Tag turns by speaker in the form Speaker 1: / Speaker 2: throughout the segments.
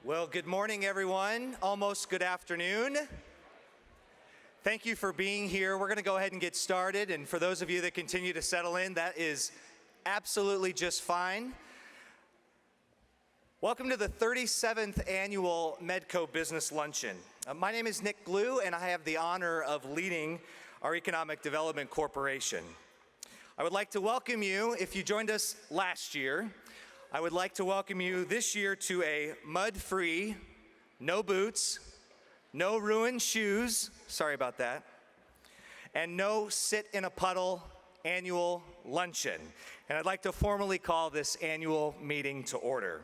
Speaker 1: Well, good morning, everyone. Almost good afternoon. Thank you for being here. We're going to go ahead and get started. And for those of you that continue to settle in, that is absolutely just fine. Welcome to the 37th annual MEDCO Business Luncheon. My name is Nick Glue, and I have the honor of leading our Economic Development Corporation. I would like to welcome you, if you joined us last year, I would like to welcome you this year to a mud-free, no boots, no ruined shoes, sorry about that, and no sit-in-a-puddle annual luncheon. And I'd like to formally call this annual meeting to order.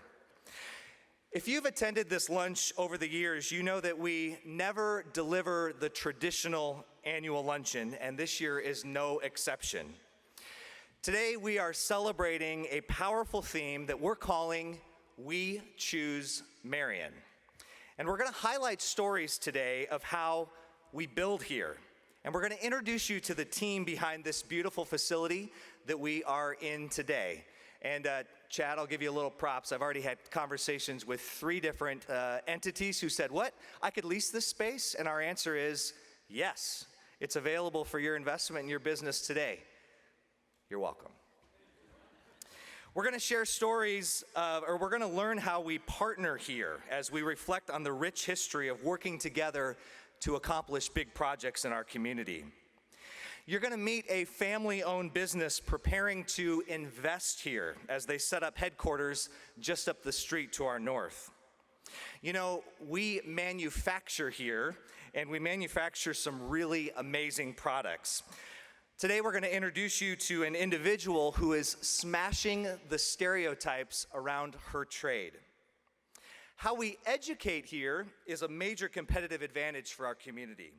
Speaker 1: If you've attended this lunch over the years, you know that we never deliver the traditional annual luncheon, and this year is no exception. Today, we are celebrating a powerful theme that we're calling We Choose Marion. And we're going to highlight stories today of how we build here. And we're going to introduce you to the team behind this beautiful facility that we are in today. And Chad, I'll give you a little props. I've already had conversations with 3 different entities who said, what, I could lease this space? And our answer is yes, it's available for your investment in your business today. You're welcome. We're going to share stories, or we're going to learn how we partner here as we reflect on the rich history of working together to accomplish big projects in our community. You're going to meet a family-owned business preparing to invest here as they set up headquarters just up the street to our north. You know, we manufacture here, and we manufacture some really amazing products. Today we're going to introduce you to an individual who is smashing the stereotypes around her trade. How we educate here is a major competitive advantage for our community.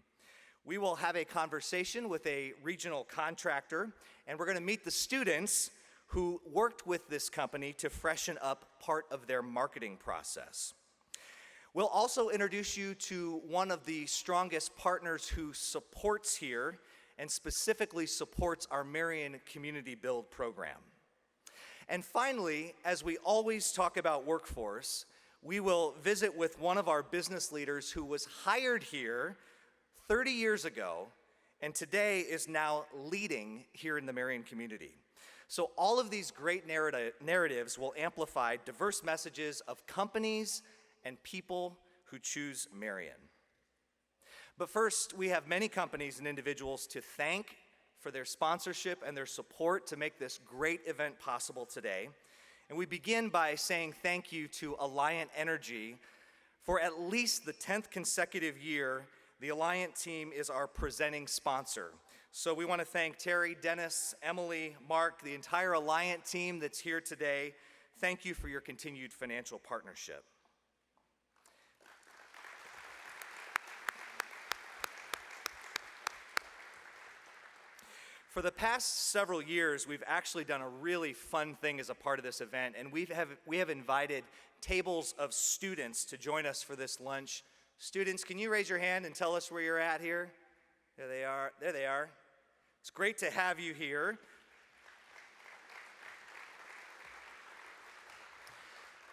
Speaker 1: We will have a conversation with a regional contractor, and we're going to meet the students who worked with this company to freshen up part of their marketing process. We'll also introduce you to one of the strongest partners who supports here and specifically supports our Marion Community Build program. And finally, as we always talk about workforce, we will visit with one of our business leaders who was hired here 30 years ago and today is now leading here in the Marion community. So all of these great narratives will amplify diverse messages of companies and people who choose Marion. But first, we have many companies and individuals to thank for their sponsorship and their support to make this great event possible today. And we begin by saying thank you to Alliant Energy. For at least the 10th consecutive year, the Alliant team is our presenting sponsor. So we want to thank Terry, Dennis, Emily, Mark, the entire Alliant team that's here today. Thank you for your continued financial partnership. For the past several years, we've actually done a really fun thing as a part of this event, and we have invited tables of students to join us for this lunch. Students, can you raise your hand and tell us where you're at here? There they are. There they are. It's great to have you here.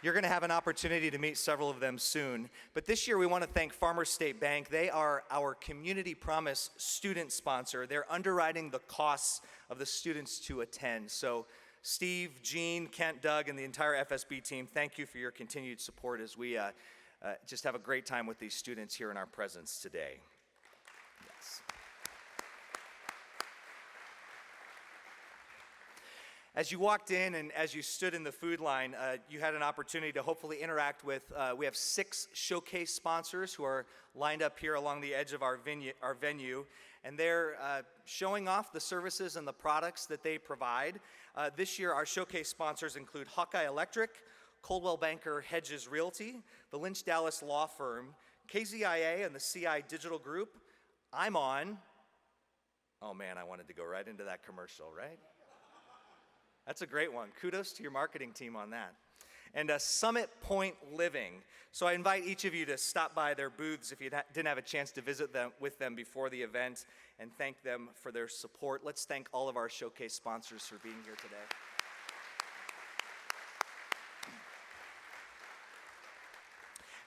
Speaker 1: You're going to have an opportunity to meet several of them soon. But this year we want to thank Farmers State Bank. They are our Community Promise student sponsor. They're underwriting the costs of the students to attend. So Steve, Gene, Kent, Doug, and the entire FSB team, thank you for your continued support as we just have a great time with these students here in our presence today. Yes. As you walked in and as you stood in the food line, you had an opportunity to hopefully interact with, we have 6 showcase sponsors who are lined up here along the edge of our venue, and they're showing off the services and the products that they provide. This year, our showcase sponsors include Hawkeye Electric, Coldwell Banker Hedges Realty, the Lynch Dallas Law Firm, KZIA and the CI Digital Group. I'm on. Oh man, I wanted to go right into that commercial, right? That's a great one. Kudos to your marketing team on that. And Summit Point Living. So I invite each of you to stop by their booths if you didn't have a chance to visit them with them before the event and thank them for their support. Let's thank all of our showcase sponsors for being here today.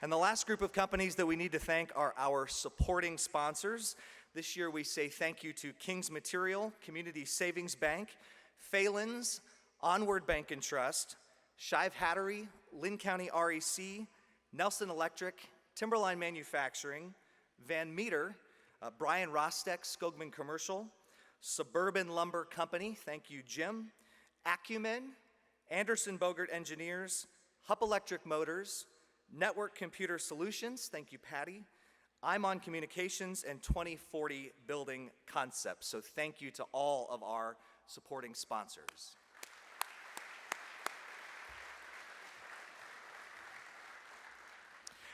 Speaker 1: And the last group of companies that we need to thank are our supporting sponsors. This year we say thank you to King's Material, Community Savings Bank, Phelan's, Onward Bank and Trust, Shive Hattery, Lynn County REC, Nelson Electric, Timberline Manufacturing, Van Meter, Brian Rostek, Skogman Commercial, Suburban Lumber Company, thank you Jim, Acumen, Anderson Bogert Engineers, Hupp Electric Motors, Network Computer Solutions, thank you Patty, IMON Communications, and 2040 Building Concepts. So thank you to all of our supporting sponsors.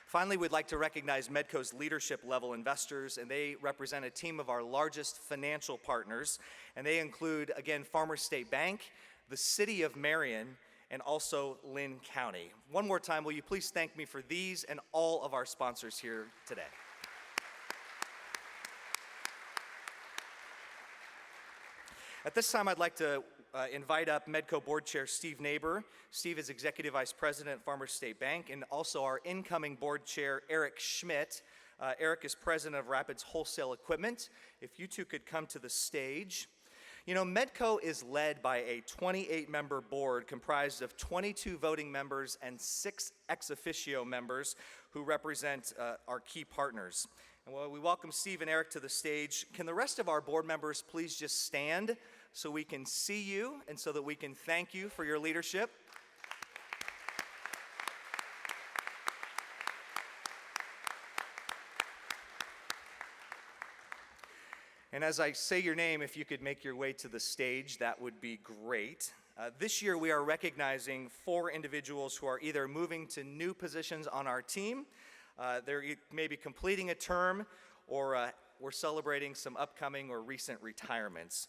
Speaker 1: Finally, we'd like to recognize MEDCO's leadership level investors, and they represent a team of our largest financial partners, and they include, again, Farmers State Bank, the City of Marion, and also Lynn County. One more time, will you please thank me for these and all of our sponsors here today. At this time, I'd like to invite up MEDCO Board Chair Steve Neighbor. Steve is Executive Vice President at Farmers State Bank, and also our incoming Board Chair, Eric Schmidt. Eric is President of Rapids Wholesale Equipment. If you two could come to the stage. You know, MEDCO is led by a 28-member board comprised of 22 voting members and 6 ex officio members who represent our key partners. And while we welcome Steve and Eric to the stage, can the rest of our board members please just stand so we can see you and so that we can thank you for your leadership? And as I say your name, if you could make your way to the stage, that would be great. This year we are recognizing 4 individuals who are either moving to new positions on our team, they're maybe completing a term, or we're celebrating some upcoming or recent retirements.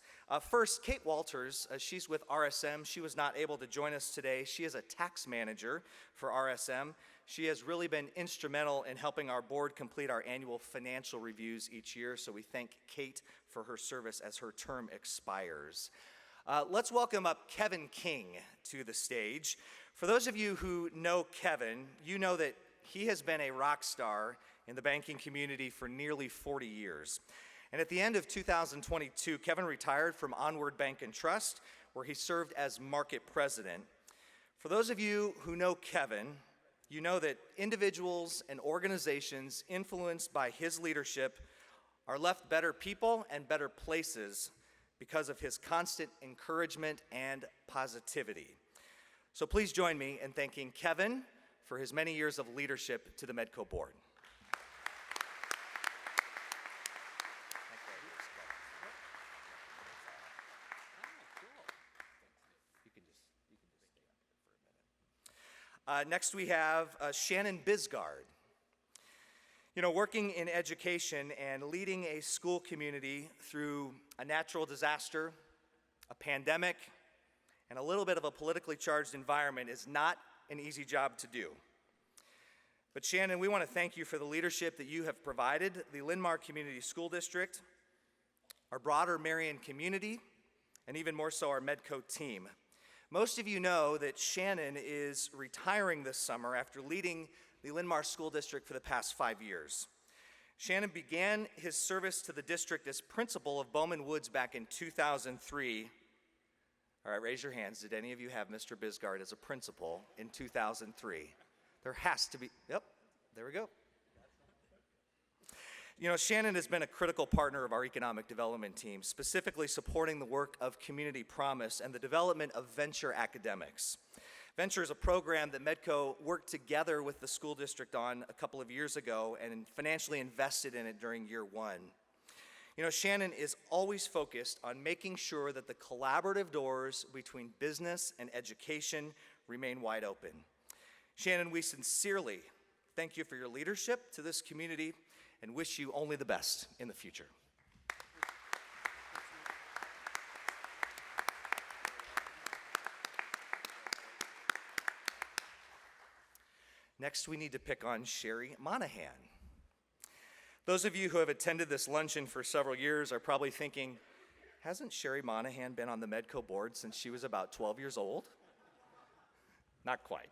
Speaker 1: First, Kate Walters, she's with RSM. She was not able to join us today. She is a tax manager for RSM. She has really been instrumental in helping our board complete our annual financial reviews each year, so we thank Kate for her service as her term expires. Let's welcome up Kevin King to the stage. For those of you who know Kevin, you know that he has been a rock star in the banking community for nearly 40 years. And at the end of 2022, Kevin retired from Onward Bank and Trust, where he served as market president. For those of you who know Kevin, you know that individuals and organizations influenced by his leadership are left better people and better places because of his constant encouragement and positivity. So please join me in thanking Kevin for his many years of leadership to the MEDCO board. Next we have Shannon Bisgard. You know, working in education and leading a school community through a natural disaster, a pandemic, and a little bit of a politically charged environment is not an easy job to do. But Shannon, we want to thank you for the leadership that you have provided the Linn-Mar Community School District, our broader Marion community, and even more so our MEDCO team. Most of you know that Shannon is retiring this summer after leading the Linn-Mar School District for the past 5 years. Shannon began his service to the district as principal of Bowman Woods back in 2003. All right, raise your hands. Did any of you have Mr. Bisgard as a principal in 2003? There has to be. Yep, there we go. You know, Shannon has been a critical partner of our economic development team, specifically supporting the work of Community Promise and the development of Venture Academics. Venture is a program that MEDCO worked together with the school district on a couple of years ago and financially invested in it during year 1. You know, Shannon is always focused on making sure that the collaborative doors between business and education remain wide open. Shannon, we sincerely thank you for your leadership to this community and wish you only the best in the future. Next, we need to pick on Sherry Monahan. Those of you who have attended this luncheon for several years are probably thinking, hasn't Sherry Monahan been on the MEDCO board since she was about 12 years old? Not quite.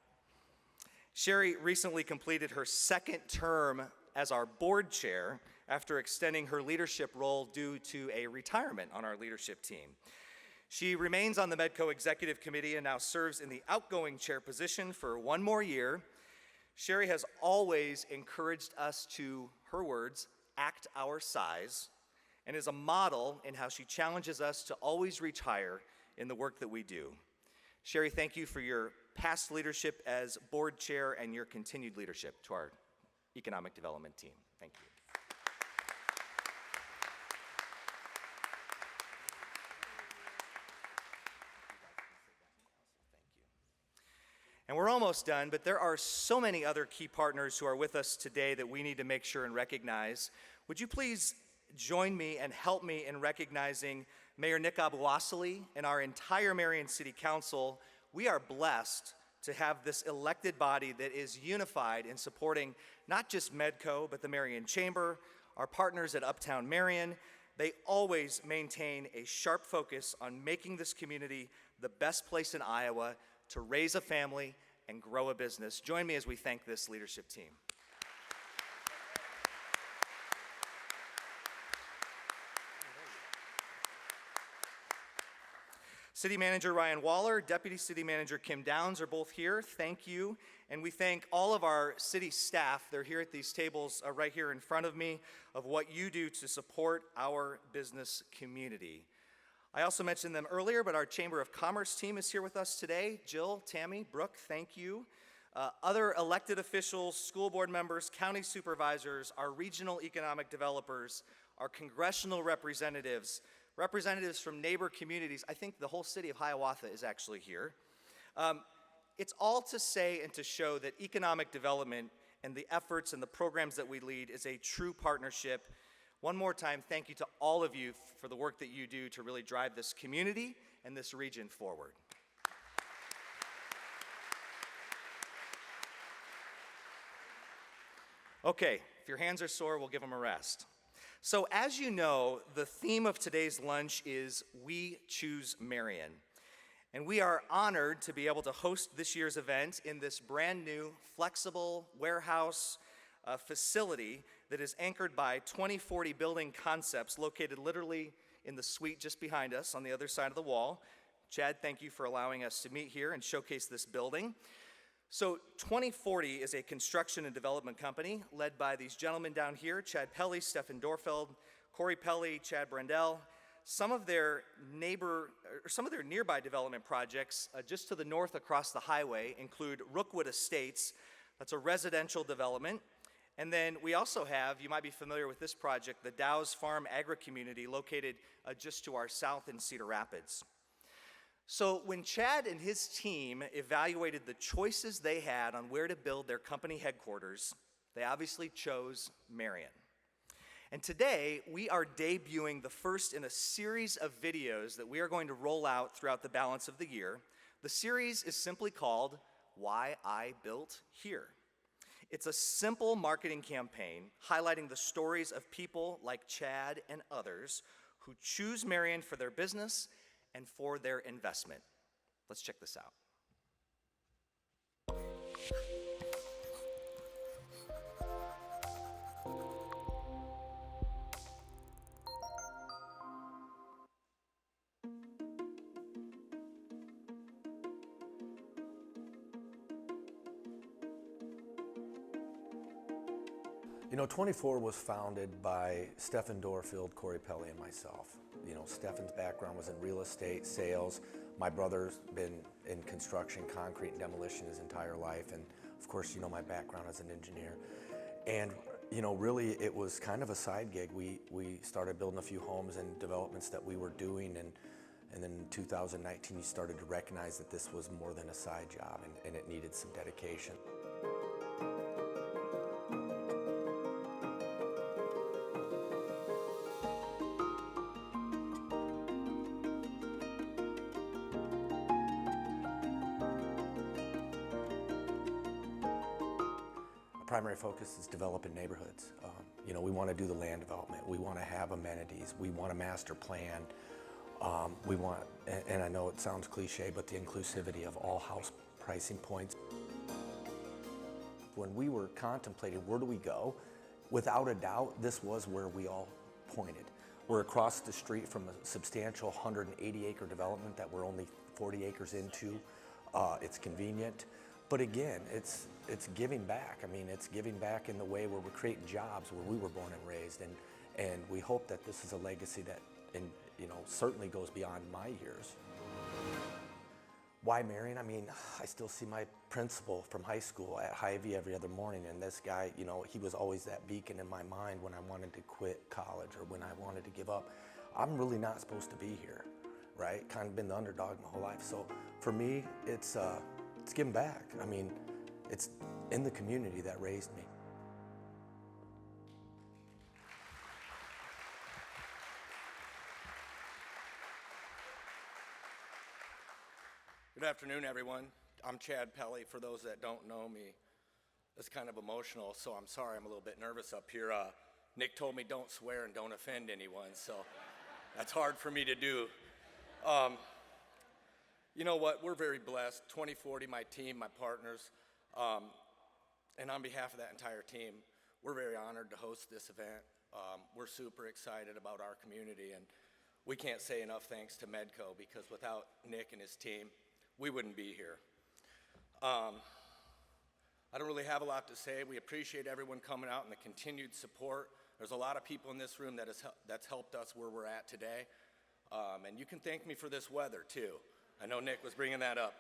Speaker 1: Sherry recently completed her second term as our board chair after extending her leadership role due to a retirement on our leadership team. She remains on the MEDCO Executive Committee and now serves in the outgoing chair position for one more year. Sherry has always encouraged us to, her words, act our size, and is a model in how she challenges us to always reach higher in the work that we do. Sherry, thank you for your past leadership as board chair and your continued leadership to our economic development team. Thank you. And we're almost done, but there are so many other key partners who are with us today that we need to make sure and recognize. Would you please join me and help me in recognizing Mayor Nick Abuasili and our entire Marion City Council. We are blessed to have this elected body that is unified in supporting not just MEDCO, but the Marion Chamber, our partners at Uptown Marion. They always maintain a sharp focus on making this community the best place in Iowa to raise a family and grow a business. Join me as we thank this leadership team. City Manager Ryan Waller, Deputy City Manager Kim Downs are both here. Thank you. And we thank all of our city staff. They're here at these tables right here in front of me of what you do to support our business community. I also mentioned them earlier, but our Chamber of Commerce team is here with us today. Jill, Tammy, Brooke, thank you. Other elected officials, school board members, county supervisors, our regional economic developers, our congressional representatives, representatives from neighbor communities. I think the whole city of Hiawatha is actually here. It's all to say and to show that economic development and the efforts and the programs that we lead is a true partnership. One more time, thank you to all of you for the work that you do to really drive this community and this region forward. Okay, if your hands are sore, we'll give them a rest. So as you know, the theme of today's lunch is We Choose Marion. And we are honored to be able to host this year's event in this brand new, flexible warehouse facility that is anchored by 2040 building concepts located literally in the suite just behind us on the other side of the wall. Chad, thank you for allowing us to meet here and showcase this building. So 2040 is a construction and development company led by these gentlemen down here, Chad Pelly, Stefan Dorfeld, Corey Pelly, Chad Brandell. Some of their nearby development projects just to the north across the highway include Rookwood Estates. That's a residential development. And then we also have, you might be familiar with this project, the Dow's Farm Agri-Community located just to our south in Cedar Rapids. So when Chad and his team evaluated the choices they had on where to build their company headquarters, they obviously chose Marion. And today, we are debuting the first in a series of videos that we are going to roll out throughout the balance of the year. The series is simply called Why I Built Here. It's a simple marketing campaign highlighting the stories of people like Chad and others who choose Marion for their business and for their investment. Let's check this out.
Speaker 2: You know, 24 was founded by Stefan Dorfeld, Corey Pelly, and myself. You know, Stefan's background was in real estate, sales. My brother's been in construction, concrete, and demolition his entire life. And of course, you know, my background as an engineer. And, you know, really it was kind of a side gig. We started building a few homes and developments that we were doing. And then in 2019, you started to recognize that this was more than a side job and it needed some dedication. Primary focus is developing neighborhoods. You know, we want to do the land development. We want to have amenities. We want a master plan. We want, and I know it sounds cliche, but the inclusivity of all house pricing points. when we were contemplating where do we go, without a doubt, this was where we all pointed. We're across the street from a substantial 180-acre development that we're only 40 acres into. It's convenient, but again, it's giving back. I mean, it's giving back in the way where we're creating jobs where we were born and raised, and we hope that this is a legacy that, certainly goes beyond my years. Why Marion? I mean, I still see my principal from high school at Hy-Vee every other morning, and this guy, he was always that beacon in my mind when I wanted to quit college or when I wanted to give up. I'm really not supposed to be here, right? Kind of been the underdog my whole life. So for me, it's giving back. I mean, it's in the community that raised me.
Speaker 3: Good afternoon, everyone. I'm Chad Pelley. For those that don't know me, it's kind of emotional, so I'm sorry I'm a little bit nervous up here. Nick told me don't swear and don't offend anyone, so that's hard for me to do. You know what? We're very blessed. 2040, my team, my partners, and on behalf of that entire team, we're very honored to host this event. We're super excited about our community, and we can't say enough thanks to MEDCO, because without Nick and his team, we wouldn't be here. I don't really have a lot to say. We appreciate everyone coming out and the continued support. There's a lot of people in this room that's helped us where we're at today. And you can thank me for this weather too. I know Nick was bringing that up.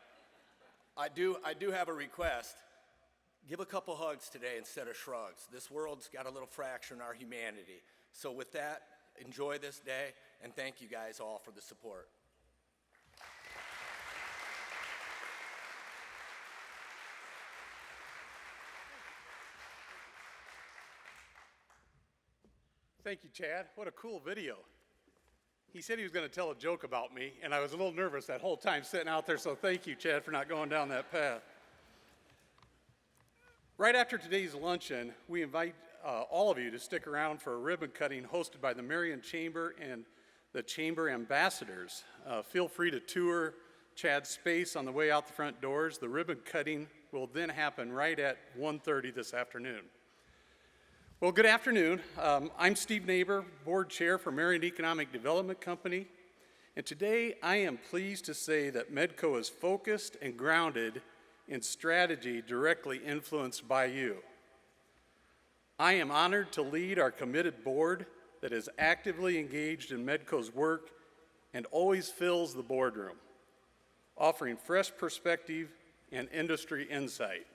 Speaker 3: I do have a request. Give a couple hugs today instead of shrugs. This world's got a little fracture in our humanity. So with that, enjoy this day, and thank you guys all for the support.
Speaker 4: Thank you, Chad. What a cool video. He said he was going to tell a joke about me, and I was a little nervous that whole time sitting out there, so thank you, Chad, for not going down that path. Right after today's luncheon, we invite all of you to stick around for a ribbon cutting hosted by the Marion Chamber and the Chamber Ambassadors. Feel free to tour Chad's space on the way out the front doors. The ribbon cutting will then happen right at 1:30 this afternoon. Well, good afternoon. I'm Steve Neighbor, Board Chair for Marion Economic Development Company, and today I am pleased to say that MEDCO is focused and grounded in strategy directly influenced by you. I am honored to lead our committed board that is actively engaged in MEDCO's work and always fills the boardroom, offering fresh perspective and industry insight.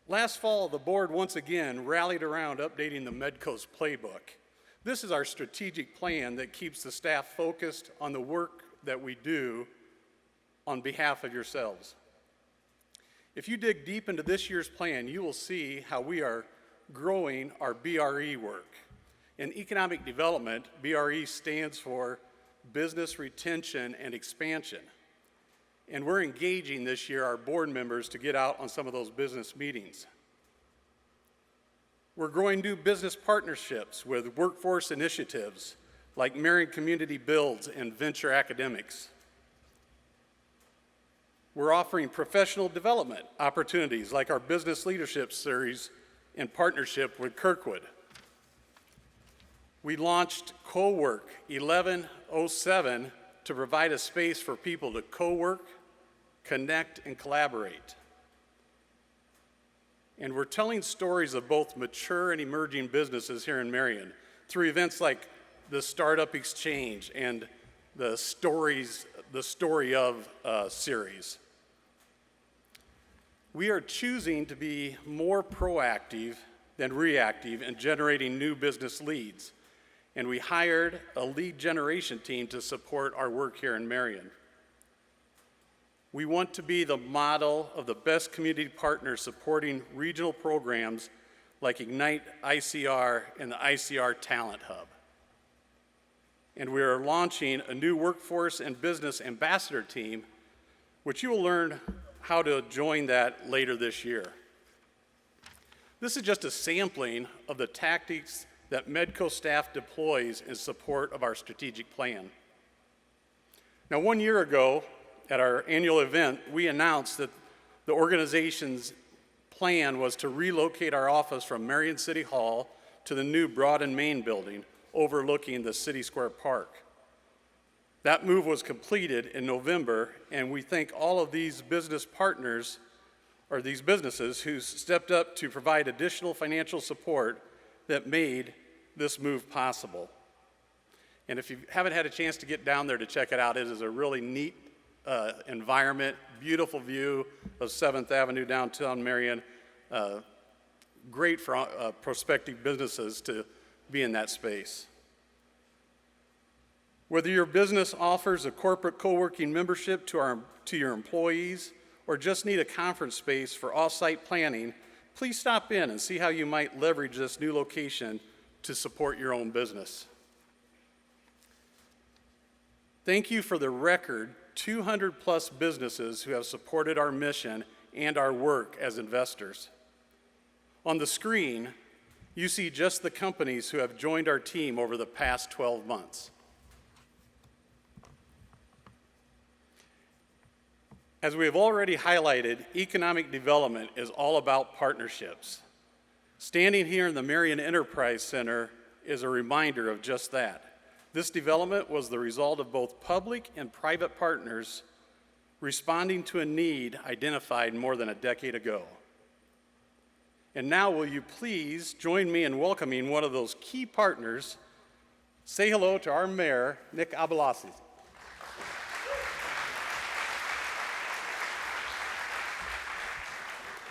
Speaker 4: Last fall, the board once again rallied around updating the MEDCO's playbook. This is our strategic plan that keeps the staff focused on the work that we do on behalf of yourselves. If you dig deep into this year's plan, you will see how we are growing our BRE work. In economic development, BRE stands for Business Retention and Expansion. And we're engaging this year our board members to get out on some of those business meetings. We're growing new business partnerships with workforce initiatives like Marion Community Builds and Venture Academics. We're offering professional development opportunities like our Business Leadership Series in partnership with Kirkwood. We launched Co-work 1107 to provide a space for people to co-work, connect, and collaborate. And we're telling stories of both mature and emerging businesses here in Marion through events like the Startup Exchange and the Story of series. We are choosing to be more proactive than reactive in generating new business leads, and we hired a lead generation team to support our work here in Marion. We want to be the model of the best community partners supporting regional programs like Ignite ICR and the ICR Talent Hub. And we are launching a new workforce and business ambassador team, which you will learn how to join that later this year. This is just a sampling of the tactics that MEDCO staff deploys in support of our strategic plan. Now, 1 year ago, at our annual event, we announced that the organization's plan was to relocate our office from Marion City Hall to the new Broad and Main building overlooking the City Square Park. That move was completed in November, and we thank all of these business partners, or these businesses, who stepped up to provide additional financial support that made this move possible. And if you haven't had a chance to get down there to check it out, it is a really neat environment, beautiful view of 7th Avenue downtown Marion. Great for prospective businesses to be in that space. Whether your business offers a corporate co-working membership to your employees or just need a conference space for off-site planning, please stop in and see how you might leverage this new location to support your own business. Thank you for the record 200 plus businesses who have supported our mission and our work as investors. On the screen, you see just the companies who have joined our team over the past 12 months. As we have already highlighted, economic development is all about partnerships. Standing here in the Marion Enterprise Center is a reminder of just that. This development was the result of both public and private partners responding to a need identified more than a decade ago. And now will you please join me in welcoming one of those key partners. Say hello to our mayor, Nick Abelassi.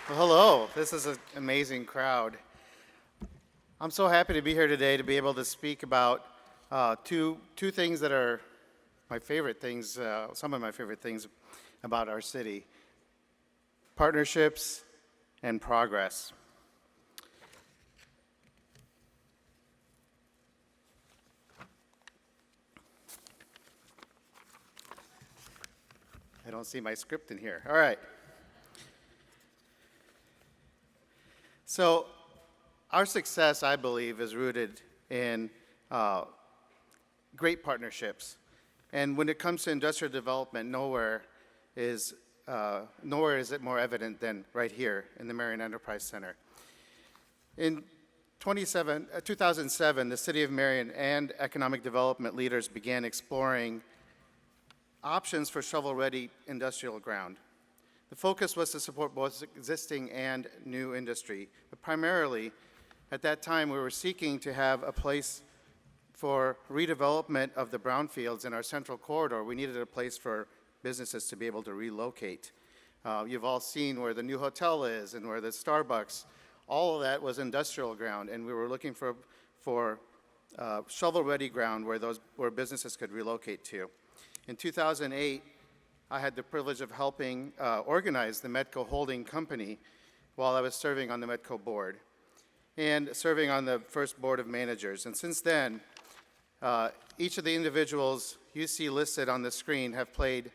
Speaker 5: Well, hello. This is an amazing crowd. I'm so happy to be here today to be able to speak about two things that are my favorite things, some of my favorite things about our city: partnerships and progress. I don't see my script in here. All right. So our success, I believe, is rooted in great partnerships. And when it comes to industrial development, nowhere is it more evident than right here in the Marion Enterprise Center. In 2007, the City of Marion and economic development leaders began exploring options for shovel-ready industrial ground. The focus was to support both existing and new industry, but primarily, at that time, we were seeking to have a place for redevelopment of the brownfields in our central corridor. We needed a place for businesses to be able to relocate. You've all seen where the new hotel is and where the Starbucks, all of that was industrial ground, and we were looking for shovel-ready ground where businesses could relocate to. In 2008, I had the privilege of helping organize the MEDCO holding company while I was serving on the MEDCO board and serving on the first board of managers. And since then, each of the individuals you see listed on the screen have played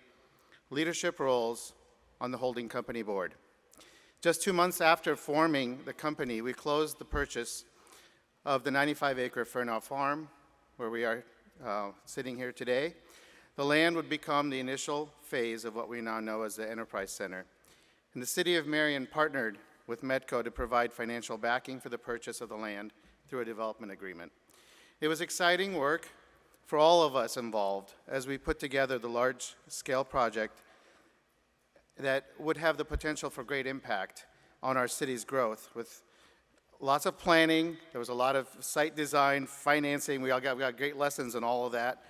Speaker 5: leadership roles on the holding company board. Just 2 months after forming the company, we closed the purchase of the 95-acre Fernau Farm, where we are sitting here today. The land would become the initial phase of what we now know as the Enterprise Center. And the City of Marion partnered with MEDCO to provide financial backing for the purchase of the land through a development agreement. It was exciting work for all of us involved as we put together the large-scale project that would have the potential for great impact on our city's growth. With lots of planning, there was a lot of site design, financing. We got great lessons in all of that.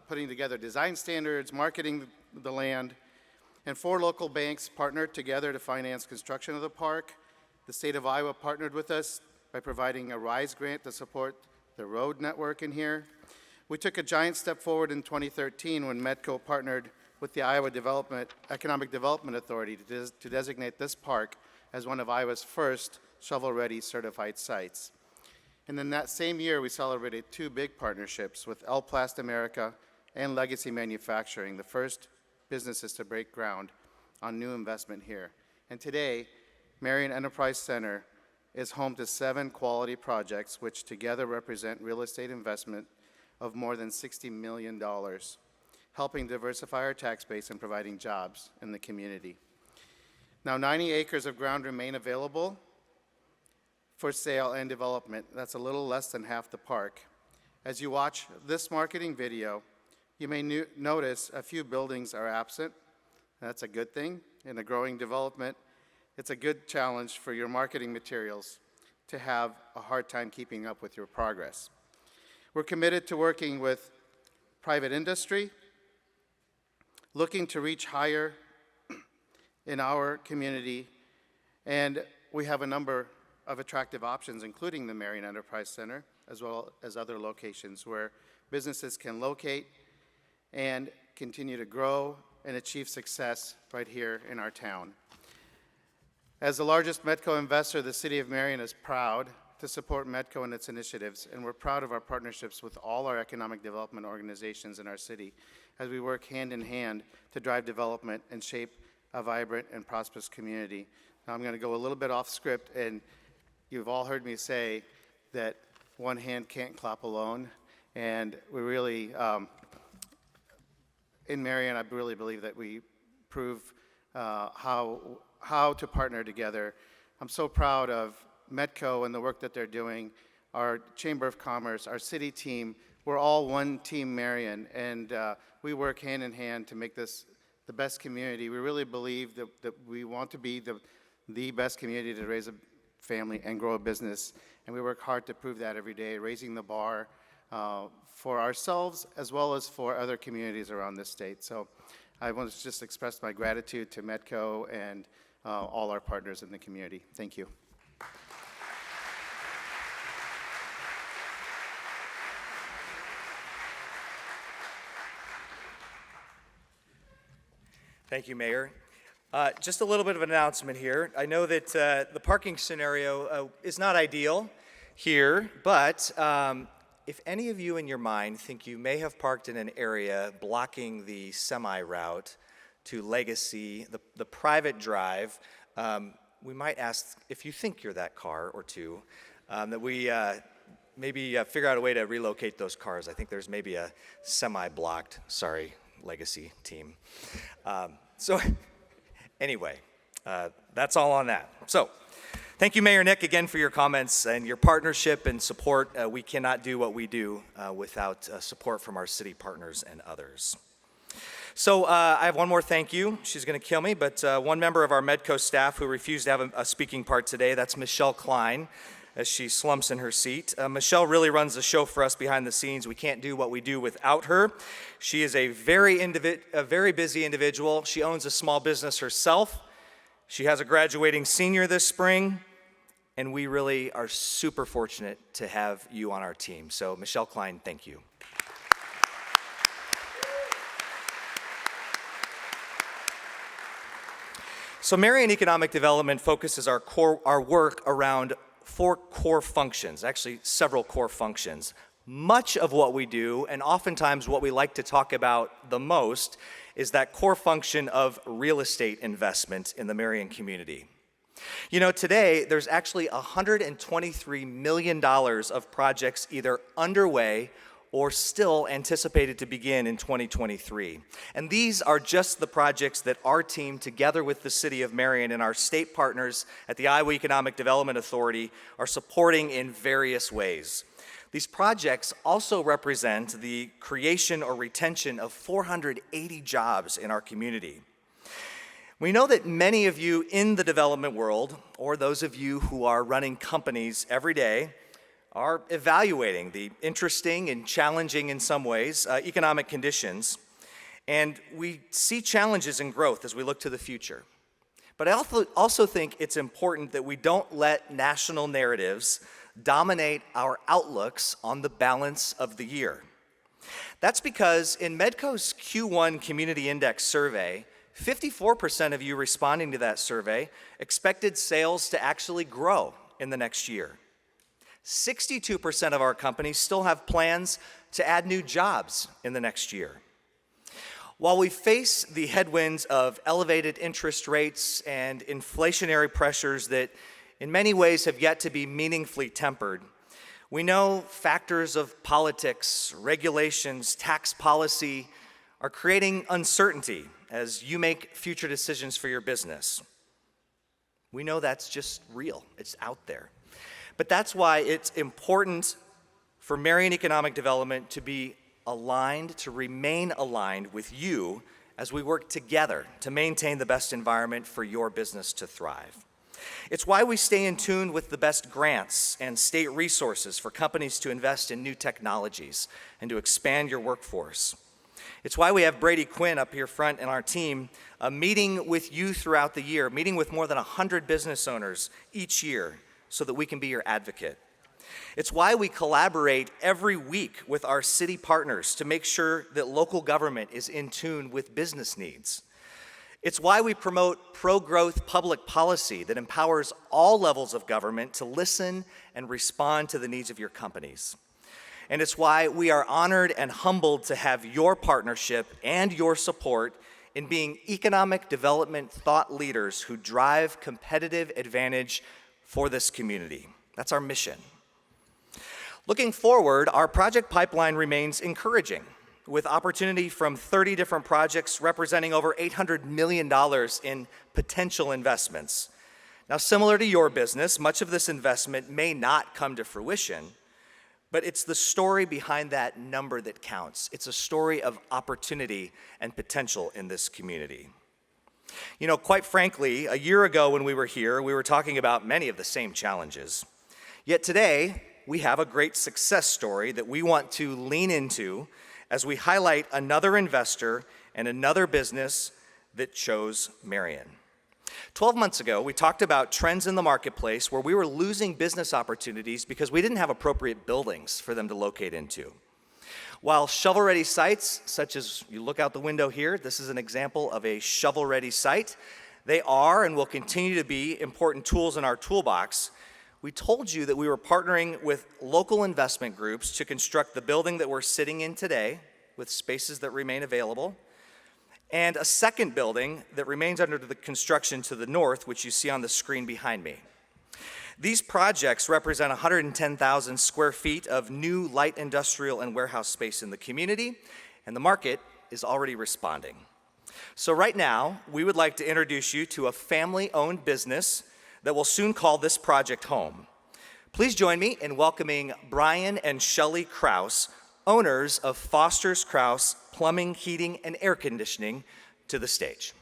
Speaker 5: Putting together design standards, marketing the land, and 4 local banks partnered together to finance construction of the park. The state of Iowa partnered with us by providing a RISE grant to support the road network in here. We took a giant step forward in 2013 when MEDCO partnered with the Iowa Economic Development Authority to designate this park as one of Iowa's first shovel-ready certified sites. And in that same year, we celebrated 2 big partnerships with El Plast America and Legacy Manufacturing, the first businesses to break ground on new investment here. And today, Marion Enterprise Center is home to 7 quality projects, which together represent real estate investment of more than $60 million, helping diversify our tax base and providing jobs in the community. Now 90 acres of ground remain available for sale and development. That's a little less than half the park. As you watch this marketing video, you may notice a few buildings are absent. That's a good thing. In a growing development, it's a good challenge for your marketing materials to have a hard time keeping up with your progress. We're committed to working with private industry, looking to reach higher in our community, and we have a number of attractive options, including the Marion Enterprise Center, as well as other locations where businesses can locate and continue to grow and achieve success right here in our town. As the largest MEDCO investor, the City of Marion is proud to support MEDCO and its initiatives, and we're proud of our partnerships with all our economic development organizations in our city as we work hand in hand to drive development and shape a vibrant and prosperous community. Now I'm going to go a little bit off script, and you've all heard me say that one hand can't clap alone, and we really, in Marion, I really believe that we prove how to partner together. I'm so proud of MEDCO and the work that they're doing, our Chamber of Commerce, our city team. We're all one team Marion, and we work hand in hand to make this the best community. We really believe that we want to be the best community to raise a family and grow a business, and we work hard to prove that every day, raising the bar for ourselves as well as for other communities around this state. So I want to just express my gratitude to MEDCO and all our partners in the community. Thank you.
Speaker 1: Thank you, Mayor. Just a little bit of an announcement here. I know that the parking scenario is not ideal here, but if any of you in your mind think you may have parked in an area blocking the semi-route to Legacy, the private drive, we might ask if you think you're that car or two, that we maybe figure out a way to relocate those cars. I think there's maybe a semi-blocked, sorry, Legacy team. So anyway, that's all on that. So thank you, Mayor Nick, again for your comments and your partnership and support. We cannot do what we do without support from our city partners and others. So I have one more thank you. She's going to kill me, but one member of our MEDCO staff who refused to have a speaking part today, that's Michelle Klein, as she slumps in her seat. Michelle really runs the show for us behind the scenes. We can't do what we do without her. She is a very busy individual. She owns a small business herself. She has a graduating senior this spring, and we really are super fortunate to have you on our team. So Michelle Klein, thank you. So Marion Economic Development focuses our work around 4 core functions, actually several core functions. Much of what we do, and oftentimes what we like to talk about the most, is that core function of real estate investment in the Marion community. You know, today there's actually $123 million of projects either underway or still anticipated to begin in 2023. And these are just the projects that our team, together with the City of Marion and our state partners at the Iowa Economic Development Authority, are supporting in various ways. These projects also represent the creation or retention of 480 jobs in our community. We know that many of you in the development world, or those of you who are running companies every day, are evaluating the interesting and challenging in some ways economic conditions, and we see challenges in growth as we look to the future. But I also think it's important that we don't let national narratives dominate our outlooks on the balance of the year. That's because in MEDCO's Q1 Community Index survey, 54% of you responding to that survey expected sales to actually grow in the next year. 62% of our companies still have plans to add new jobs in the next year. While we face the headwinds of elevated interest rates and inflationary pressures that in many ways have yet to be meaningfully tempered, we know factors of politics, regulations, tax policy are creating uncertainty as you make future decisions for your business. We know that's just real. It's out there. But that's why it's important for Marion Economic Development to be aligned, to remain aligned with you as we work together to maintain the best environment for your business to thrive. It's why we stay in tune with the best grants and state resources for companies to invest in new technologies and to expand your workforce. It's why we have Brady Quinn up here front and our team meeting with you throughout the year, meeting with more than 100 business owners each year so that we can be your advocate. It's why we collaborate every week with our city partners to make sure that local government is in tune with business needs. It's why we promote pro-growth public policy that empowers all levels of government to listen and respond to the needs of your companies. And it's why we are honored and humbled to have your partnership and your support in being economic development thought leaders who drive competitive advantage for this community. That's our mission. Looking forward, our project pipeline remains encouraging, with opportunity from 30 different projects representing over $800 million in potential investments. Now, similar to your business, much of this investment may not come to fruition, but it's the story behind that number that counts. It's a story of opportunity and potential in this community. You know, quite frankly, a year ago when we were here, we were talking about many of the same challenges. Yet today, we have a great success story that we want to lean into as we highlight another investor and another business that chose Marion. 12 months ago, we talked about trends in the marketplace where we were losing business opportunities because we didn't have appropriate buildings for them to locate into. While shovel-ready sites, such as you look out the window here, this is an example of a shovel-ready site. They are and will continue to be important tools in our toolbox. We told you that we were partnering with local investment groups to construct the building that we're sitting in today with spaces that remain available, and a second building that remains under the construction to the north, which you see on the screen behind me. These projects represent 110,000 square feet of new light industrial and warehouse space in the community, and the market is already responding. So right now, we would like to introduce you to a family-owned business that will soon call this project home. Please join me in welcoming Brian and Shelley Kraus, owners of Foster's Kraus Plumbing, Heating, and Air Conditioning, to the stage.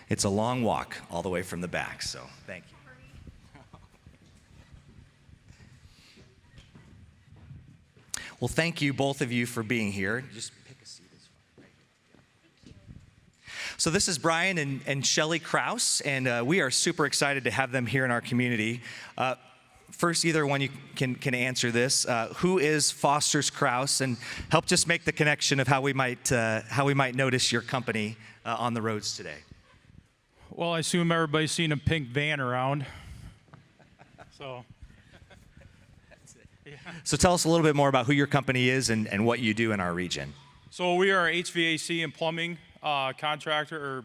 Speaker 1: It's a long walk all the way from the back, so thank you. Well, thank you, both of you, for being here. Just pick a seat. So this is Brian and Shelley Kraus, and we are super excited to have them here in our community. First, either one you can answer this. Who is Foster's Kraus, and help just make the connection of how we might notice your company on the roads today.
Speaker 6: Well, I assume everybody's seen a pink van around. So.
Speaker 1: So tell us a little bit more about who your company is and what you do in our region.
Speaker 6: So we are HVAC and plumbing contractor,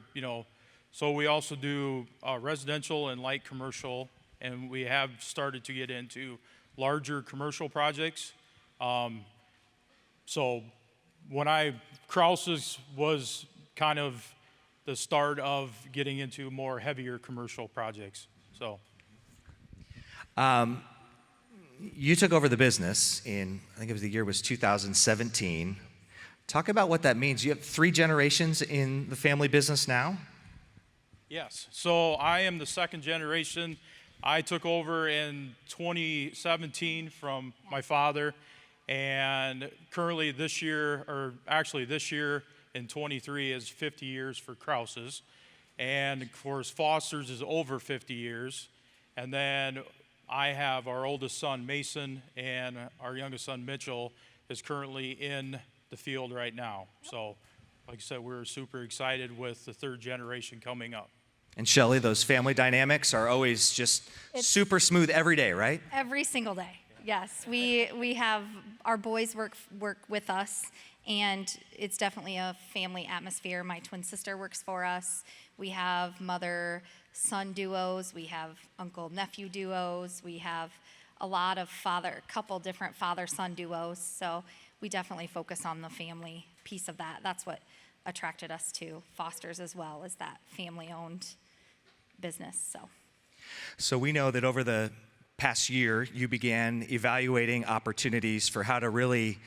Speaker 6: so we also do residential and light commercial, and we have started to get into larger commercial projects. So Kraus's was kind of the start of getting into more heavier commercial projects. So.
Speaker 1: You took over the business in, I think it was the year was 2017. Talk about what that means. You have 3 generations in the family business now?
Speaker 6: Yes. So I am the second generation. I took over in 2017 from my father, and currently this year in 23 is 50 years for Kraus's, and of course Foster's is over 50 years, and then I have our oldest son, Mason, and our youngest son, Mitchell, is currently in the field right now. So, like I said, we're super excited with the 3rd generation coming up.
Speaker 1: And Shelley, those family dynamics are always just super smooth every day, right?
Speaker 7: Every single day, yes. We have, our boys work with us, and it's definitely a family atmosphere. My twin sister works for us. We have mother-son duos, we have uncle-nephew duos, we have a lot of couple different father-son duos. So we definitely focus on the family piece of that. That's what attracted us to Foster's as well, is that family-owned business.
Speaker 1: So we know that over the past year, you began evaluating opportunities for how to really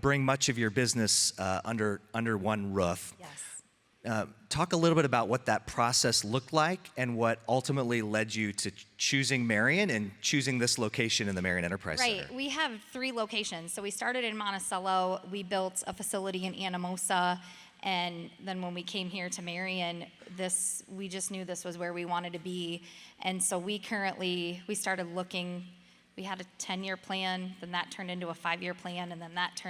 Speaker 1: bring much of your business under one roof.
Speaker 7: Yes.
Speaker 1: Talk a little bit about what that process looked like and what ultimately led you to choosing Marion and choosing this location in the Marion Enterprise Center.
Speaker 7: Right. We have 3 locations. So we started in Monticello. We built a facility in Anamosa. And then when we came here to Marion, we just knew this was where we wanted to be. And so we started looking. We had a 10-year plan, then that turned into a 5-year plan, and then that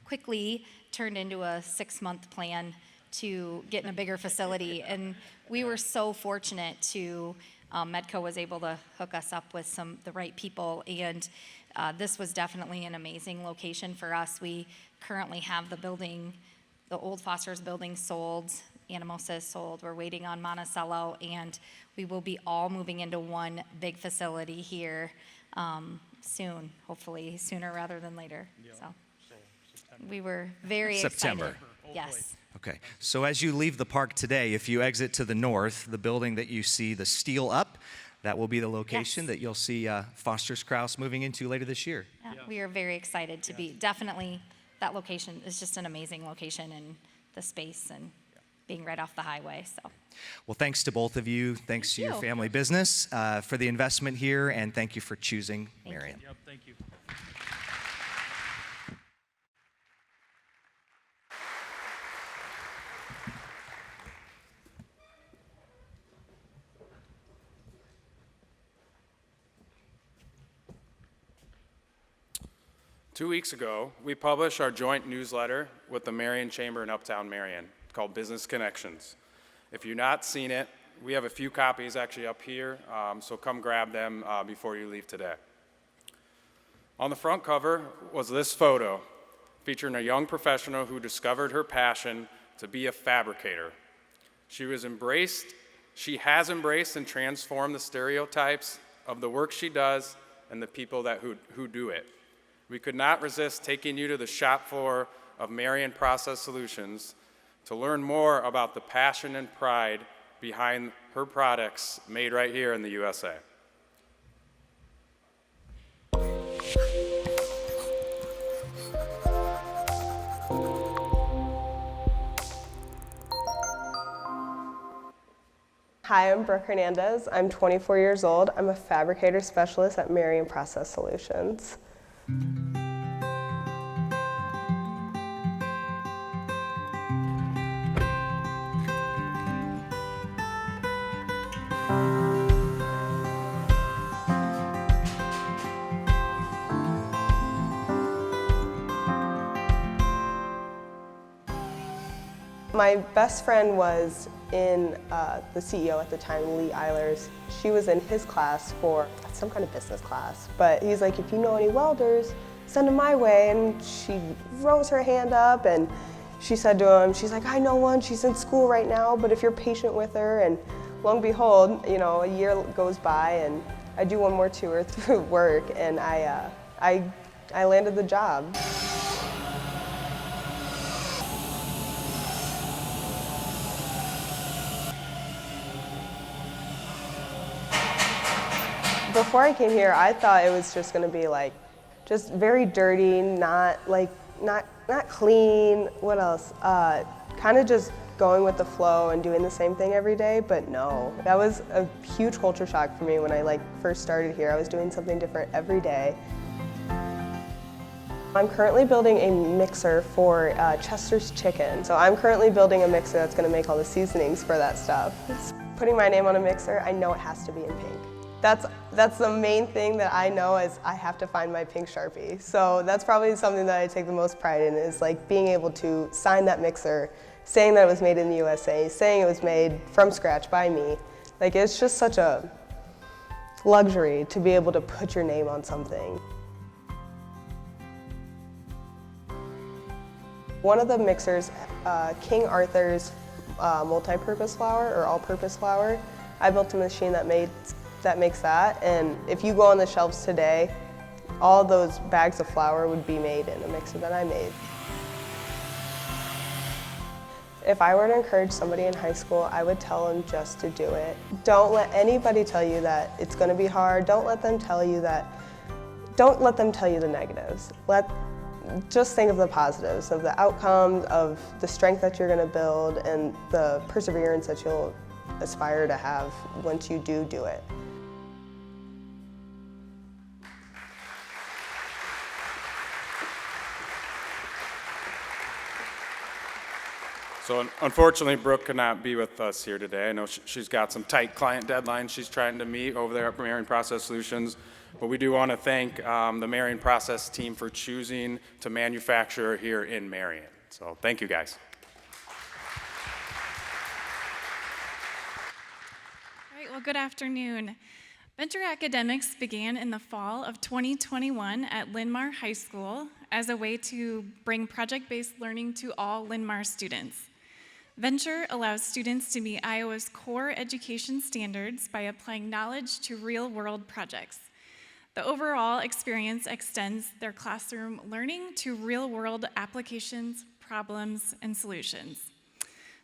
Speaker 7: quickly turned into a 6-month plan to get in a bigger facility. And we were so fortunate to, MEDCO was able to hook us up with the right people, and this was definitely an amazing location for us. We currently have the old Foster's building sold, Anamosa is sold. We're waiting on Monticello, and we will be all moving into one big facility here soon, hopefully sooner rather than later. So we were very
Speaker 1: September.
Speaker 7: excited. Yes.
Speaker 1: Okay, so as you leave the park today, if you exit to the north, the building that you see, the steel up, that will be the location that you'll see Foster's Krause moving into later this year.
Speaker 7: Yeah, we are very excited to be, definitely, that location is just an amazing location, and the space and being right off the highway, so.
Speaker 1: Well, thanks to both of you. Thanks to your
Speaker 7: you.
Speaker 1: family business for the investment here, and thank you for choosing
Speaker 7: Thank
Speaker 1: Marion.
Speaker 7: you.
Speaker 6: Yep, thank you.
Speaker 8: 2 weeks ago, we published our joint newsletter with the Marion Chamber in Uptown Marion called Business Connections. If you've not seen it, we have a few copies actually up here, so come grab them before you leave today. On the front cover was this photo featuring a young professional who discovered her passion to be a fabricator. She has embraced and transformed the stereotypes of the work she does and the people who do it. We could not resist taking you to the shop floor of Marion Process Solutions to learn more about the passion and pride behind her products made right here in the USA.
Speaker 9: Hi, I'm Brooke Hernandez. I'm 24 years old. I'm a fabricator specialist at Marion Process Solutions. My best friend was in the CEO at the time, Lee Eilers. She was in his class for some kind of business class, but he's like, if you know any welders, send them my way. And she rose her hand up and she said to him, she's like, I know one, she's in school right now, but if you're patient with her, and lo and behold, you know, a year goes by and I do one more tour through work, and I landed the job. Before I came here, I thought it was just going to be like, just very dirty, not clean. What else? Kind of just going with the flow and doing the same thing every day. But no, that was a huge culture shock for me when I first started here. I was doing something different every day. I'm currently building a mixer for Chester's Chicken. So I'm currently building a mixer that's going to make all the seasonings for that stuff. Putting my name on a mixer, I know it has to be in pink. That's the main thing that I know, is I have to find my pink Sharpie. So that's probably something that I take the most pride in, is being able to sign that mixer, saying that it was made in the USA, saying it was made from scratch by me. It's just such a luxury to be able to put your name on something. One of the mixers, King Arthur's multi-purpose flour or all-purpose flour, I built a machine that makes that, and if you go on the shelves today, all those bags of flour would be made in a mixer that I made. If I were to encourage somebody in high school, I would tell them just to do it. Don't let anybody tell you that it's going to be hard. Don't let them tell you the negatives. Just think of the positives, of the outcomes, of the strength that you're going to build, and the perseverance that you'll aspire to have once you do it.
Speaker 8: So unfortunately, Brooke could not be with us here today. I know she's got some tight client deadlines she's trying to meet over there at Marion Process Solutions. But we do want to thank the Marion Process team for choosing to manufacture here in Marion. So thank you, guys.
Speaker 10: All right, well, good afternoon. Venture Academics began in the fall of 2021 at Linn-Mar High School as a way to bring project-based learning to all Linn-Mar students. Venture allows students to meet Iowa's core education standards by applying knowledge to real-world projects. The overall experience extends their classroom learning to real-world applications, problems, and solutions.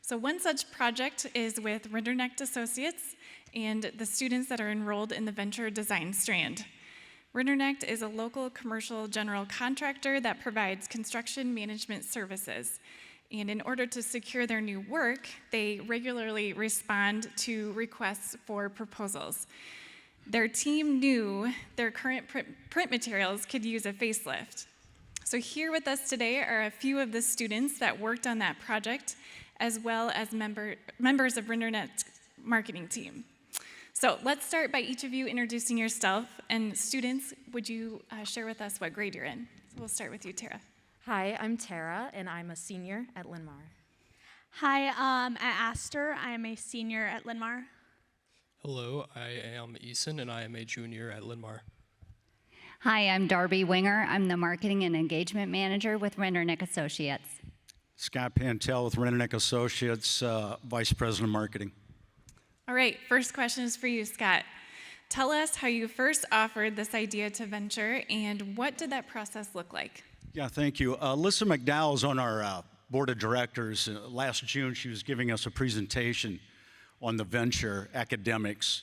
Speaker 10: So one such project is with Rinderknecht Associates and the students that are enrolled in the Venture Design Strand. Rinderknecht is a local commercial general contractor that provides construction management services. And in order to secure their new work, they regularly respond to requests for proposals. Their team knew their current print materials could use a facelift. So here with us today are a few of the students that worked on that project, as well as members of Rinderknecht's marketing team. So let's start by each of you introducing yourself. And students, would you share with us what grade you're in? So we'll start with you, Tara.
Speaker 11: Hi, I'm Tara, and I'm a senior at Linn-Mar.
Speaker 12: Hi, I'm Aster. I am a senior at Linn-Mar.
Speaker 13: Hello, I am Eason, and I am a junior at Linn-Mar.
Speaker 14: Hi, I'm Darby Winger. I'm the Marketing and Engagement Manager with Rinderknecht Associates.
Speaker 15: Scott Pantel with Rinderknecht Associates, Vice President of Marketing.
Speaker 10: All right, first question is for you, Scott. Tell us how you first offered this idea to Venture, and what did that process look like?
Speaker 15: Yeah, thank you. Alyssa McDowell is on our board of directors. Last June, she was giving us a presentation on the Venture academics.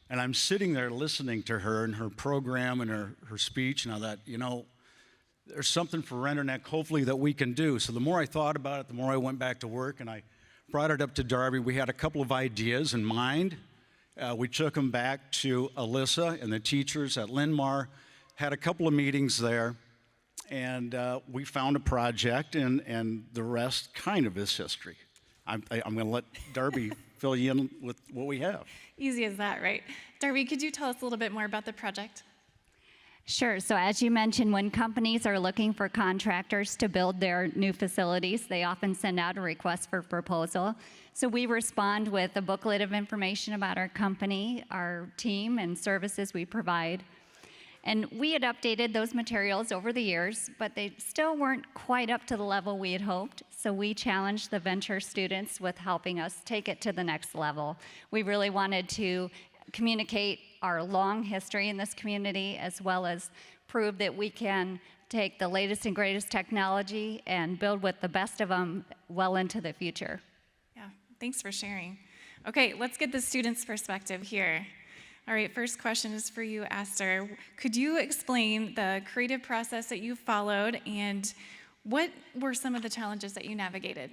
Speaker 15: And I'm sitting there listening to her and her program and her speech, and I thought, you know, there's something for Rinderknecht hopefully that we can do. So the more I thought about it, the more I went back to work, and I brought it up to Darby. We had a couple of ideas in mind. We took them back to Alyssa and the teachers at Linn-Mar, had a couple of meetings there, and we found a project, and the rest kind of is history. I'm going to let Darby fill you in with what we have.
Speaker 10: Easy as that, right? Darby, could you tell us a little bit more about the project?
Speaker 14: Sure. So as you mentioned, when companies are looking for contractors to build their new facilities, they often send out a request for proposal. So we respond with a booklet of information about our company, our team, and services we provide. And we had updated those materials over the years, but they still weren't quite up to the level we had hoped. So we challenged the Venture students with helping us take it to the next level. We really wanted to communicate our long history in this community, as well as prove that we can take the latest and greatest technology and build with the best of them well into the future.
Speaker 10: Yeah, thanks for sharing. Okay, let's get the students' perspective here. All right, first question is for you, Aster. Could you explain the creative process that you followed, and what were some of the challenges that you navigated?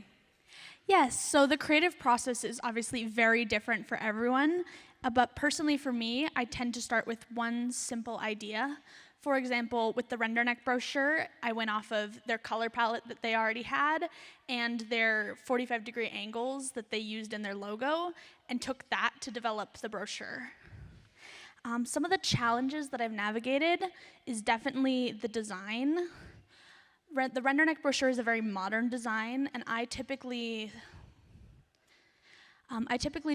Speaker 12: Yes, so the creative process is obviously very different for everyone, but personally for me, I tend to start with one simple idea. For example, with the Rinderknecht brochure, I went off of their color palette that they already had and their 45-degree angles that they used in their logo, and took that to develop the brochure. Some of the challenges that I've navigated is definitely the design. The Rinderknecht brochure is a very modern design, and I typically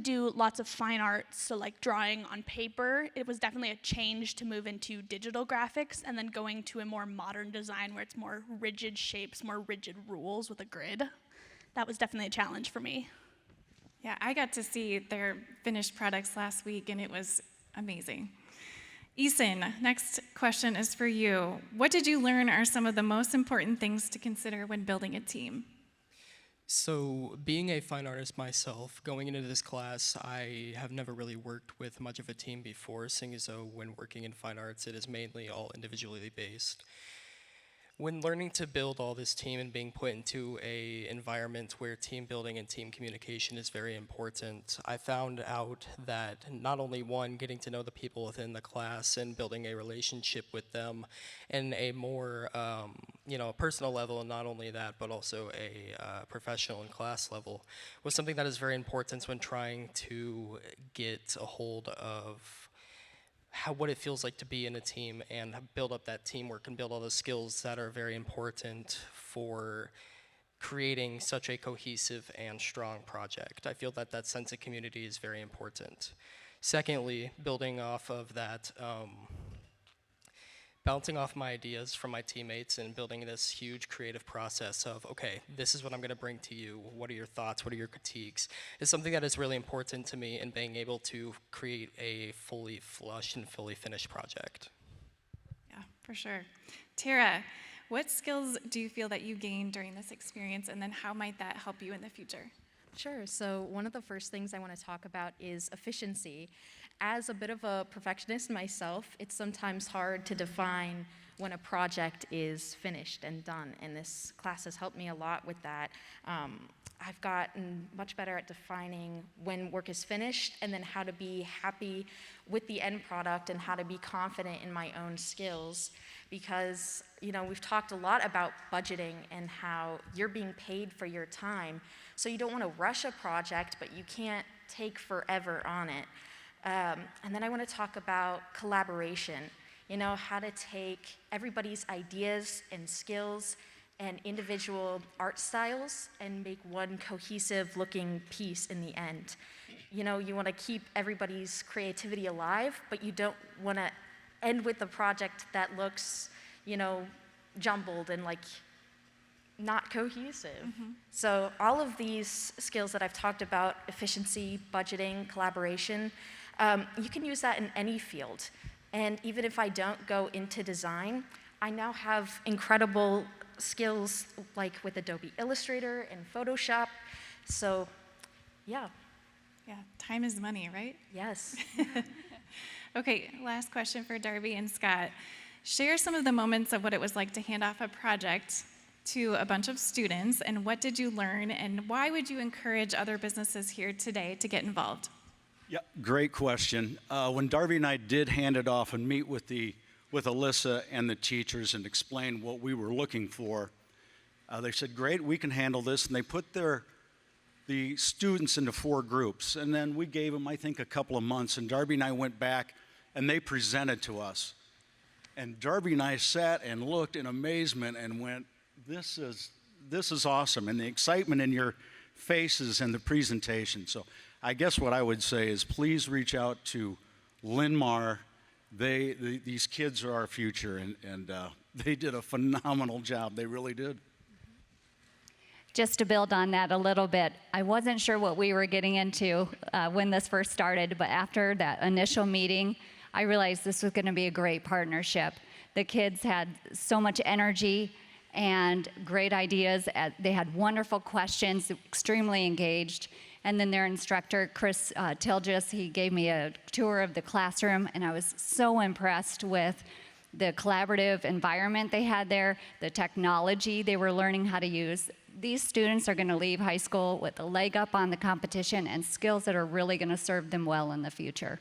Speaker 12: do lots of fine arts, so like drawing on paper. It was definitely a change to move into digital graphics and then going to a more modern design where it's more rigid shapes, more rigid rules with a grid. That was definitely a challenge for me.
Speaker 10: Yeah, I got to see their finished products last week, and it was amazing. Eason, next question is for you. What did you learn are some of the most important things to consider when building a team?
Speaker 13: So, being a fine artist myself, going into this class, I have never really worked with much of a team before, seeing as though when working in fine arts, it is mainly all individually based. When learning to build all this team and being put into a environment where team building and team communication is very important, I found out that not only one, getting to know the people within the class and building a relationship with them in a more, personal level, and not only that, but also a professional and class level, was something that is very important when trying to get a hold of what it feels like to be in a team and build up that teamwork and build all the skills that are very important for creating such a cohesive and strong project. I feel that that sense of community is very important. Secondly, building off of that, bouncing off my ideas from my teammates and building this huge creative process of, okay, this is what I'm gonna bring to you, what are your thoughts, what are your critiques, is something that is really important to me in being able to create a fully flushed and fully finished project.
Speaker 10: Yeah, for sure. Tara, what skills do you feel that you gained during this experience, and then how might that help you in the future?
Speaker 11: Sure. So one of the first things I want to talk about is efficiency. As a bit of a perfectionist myself, it's sometimes hard to define when a project is finished and done, and this class has helped me a lot with that. I've gotten much better at defining when work is finished and then how to be happy with the end product and how to be confident in my own skills, because we've talked a lot about budgeting and how you're being paid for your time, so you don't want to rush a project, but you can't take forever on it. And then I want to talk about collaboration, how to take everybody's ideas and skills and individual art styles and make one cohesive looking piece in the end. You want to keep everybody's creativity alive, but you don't want to end with a project that looks, jumbled and not cohesive. So all of these skills that I've talked about, efficiency, budgeting, collaboration, you can use that in any field. And even if I don't go into design, I now have incredible skills like with Adobe Illustrator and Photoshop. So, yeah.
Speaker 10: Yeah, time is money, right?
Speaker 11: Yes.
Speaker 10: Okay, last question for Darby and Scott. Share some of the moments of what it was like to hand off a project to a bunch of students, and what did you learn, and why would you encourage other businesses here today to get involved?
Speaker 15: Yeah, great question. When Darby and I did hand it off and meet with Alyssa and the teachers and explain what we were looking for, they said, great, we can handle this, and they put the students into 4 groups, and then we gave them, I think, a couple of months, and Darby and I went back, and they presented to us. And Darby and I sat and looked in amazement and went, this is awesome, and the excitement in your faces and the presentation. So I guess what I would say is please reach out to Linn-Mar. These kids are our future, and they did a phenomenal job. They really did.
Speaker 14: Just to build on that a little bit, I wasn't sure what we were getting into when this first started, but after that initial meeting, I realized this was going to be a great partnership. The kids had so much energy and great ideas. They had wonderful questions, extremely engaged. And then their instructor, Chris Tilgis, he gave me a tour of the classroom, and I was so impressed with the collaborative environment they had there, the technology they were learning how to use. These students are going to leave high school with a leg up on the competition and skills that are really going to serve them well in the future.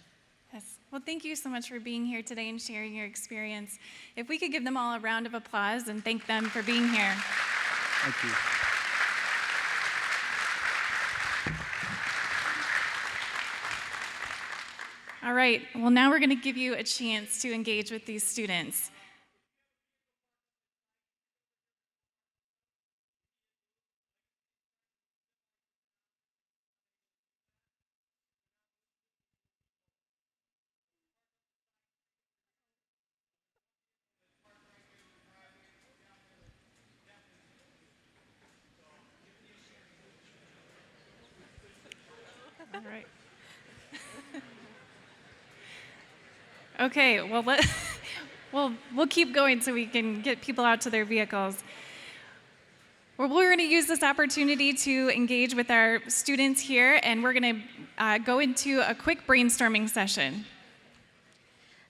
Speaker 10: Yes. Well, thank you so much for being here today and sharing your experience. If we could give them all a round of applause and thank them for being here.
Speaker 15: Thank you.
Speaker 10: All right, well, now we're going to give you a chance to engage with these students. All right. Okay, well, we'll keep going so we can get people out to their vehicles. Well, we're going to use this opportunity to engage with our students here, and we're going to go into a quick brainstorming session.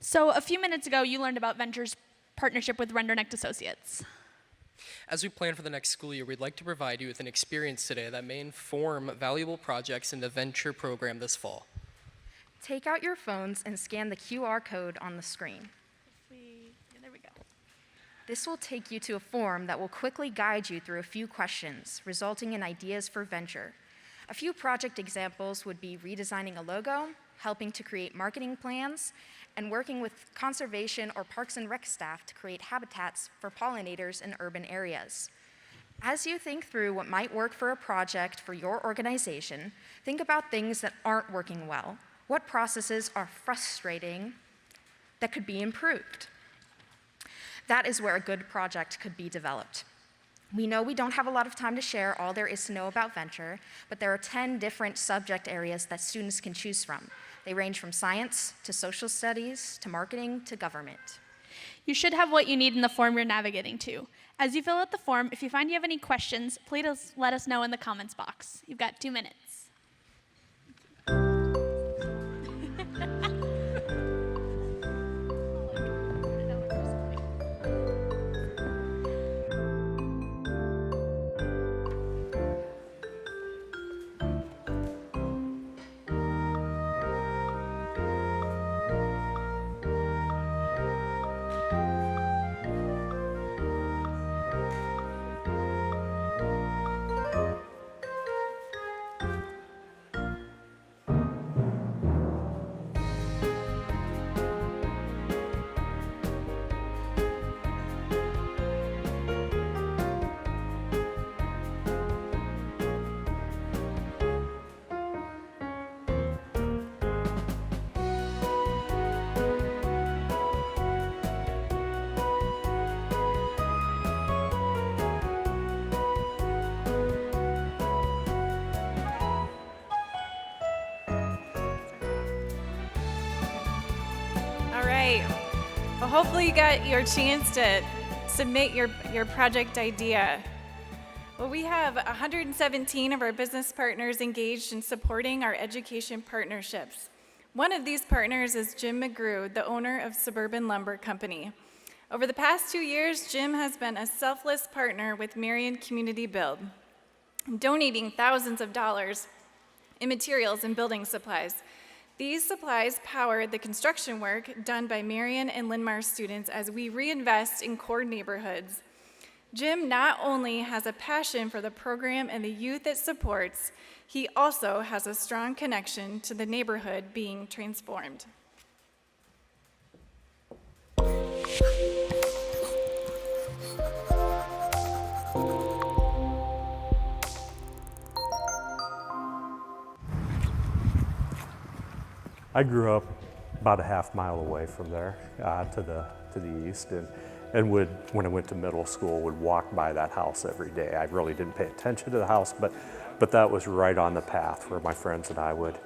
Speaker 12: So a few minutes ago, you learned about Venture's partnership with Rendernecht Associates.
Speaker 13: As we plan for the next school year, we'd like to provide you with an experience today that may inform valuable projects in the Venture program this fall.
Speaker 11: Take out your phones and scan the QR code on the screen.
Speaker 12: There we go.
Speaker 11: This will take you to a form that will quickly guide you through a few questions, resulting in ideas for Venture. A few project examples would be redesigning a logo, helping to create marketing plans, and working with conservation or Parks and Rec staff to create habitats for pollinators in urban areas. As you think through what might work for a project for your organization, think about things that aren't working well. What processes are frustrating that could be improved? That is where a good project could be developed. We know we don't have a lot of time to share all there is to know about Venture, but there are 10 different subject areas that students can choose from. They range from science to social studies to marketing to government.
Speaker 12: You should have what you need in the form you're navigating to. As you fill out the form, if you find you have any questions, please let us know in the comments box. You've got 2 minutes.
Speaker 10: All right. Well, hopefully you got your chance to submit your project idea. Well, we have 117 of our business partners engaged in supporting our education partnerships. One of these partners is Jim McGrew, the owner of Suburban Lumber Company. Over the past 2 years, Jim has been a selfless partner with Marion Community Build, donating thousands of dollars in materials and building supplies. These supplies power the construction work done by Marion and Linn-Mar students as we reinvest in core neighborhoods. Jim not only has a passion for the program and the youth it supports, he also has a strong connection to the neighborhood being transformed.
Speaker 16: I grew up about a half mile away from there to the east, and would, when I went to middle school, would walk by that house every day. I really didn't pay attention to the house, but that was right on the path where my friends and I would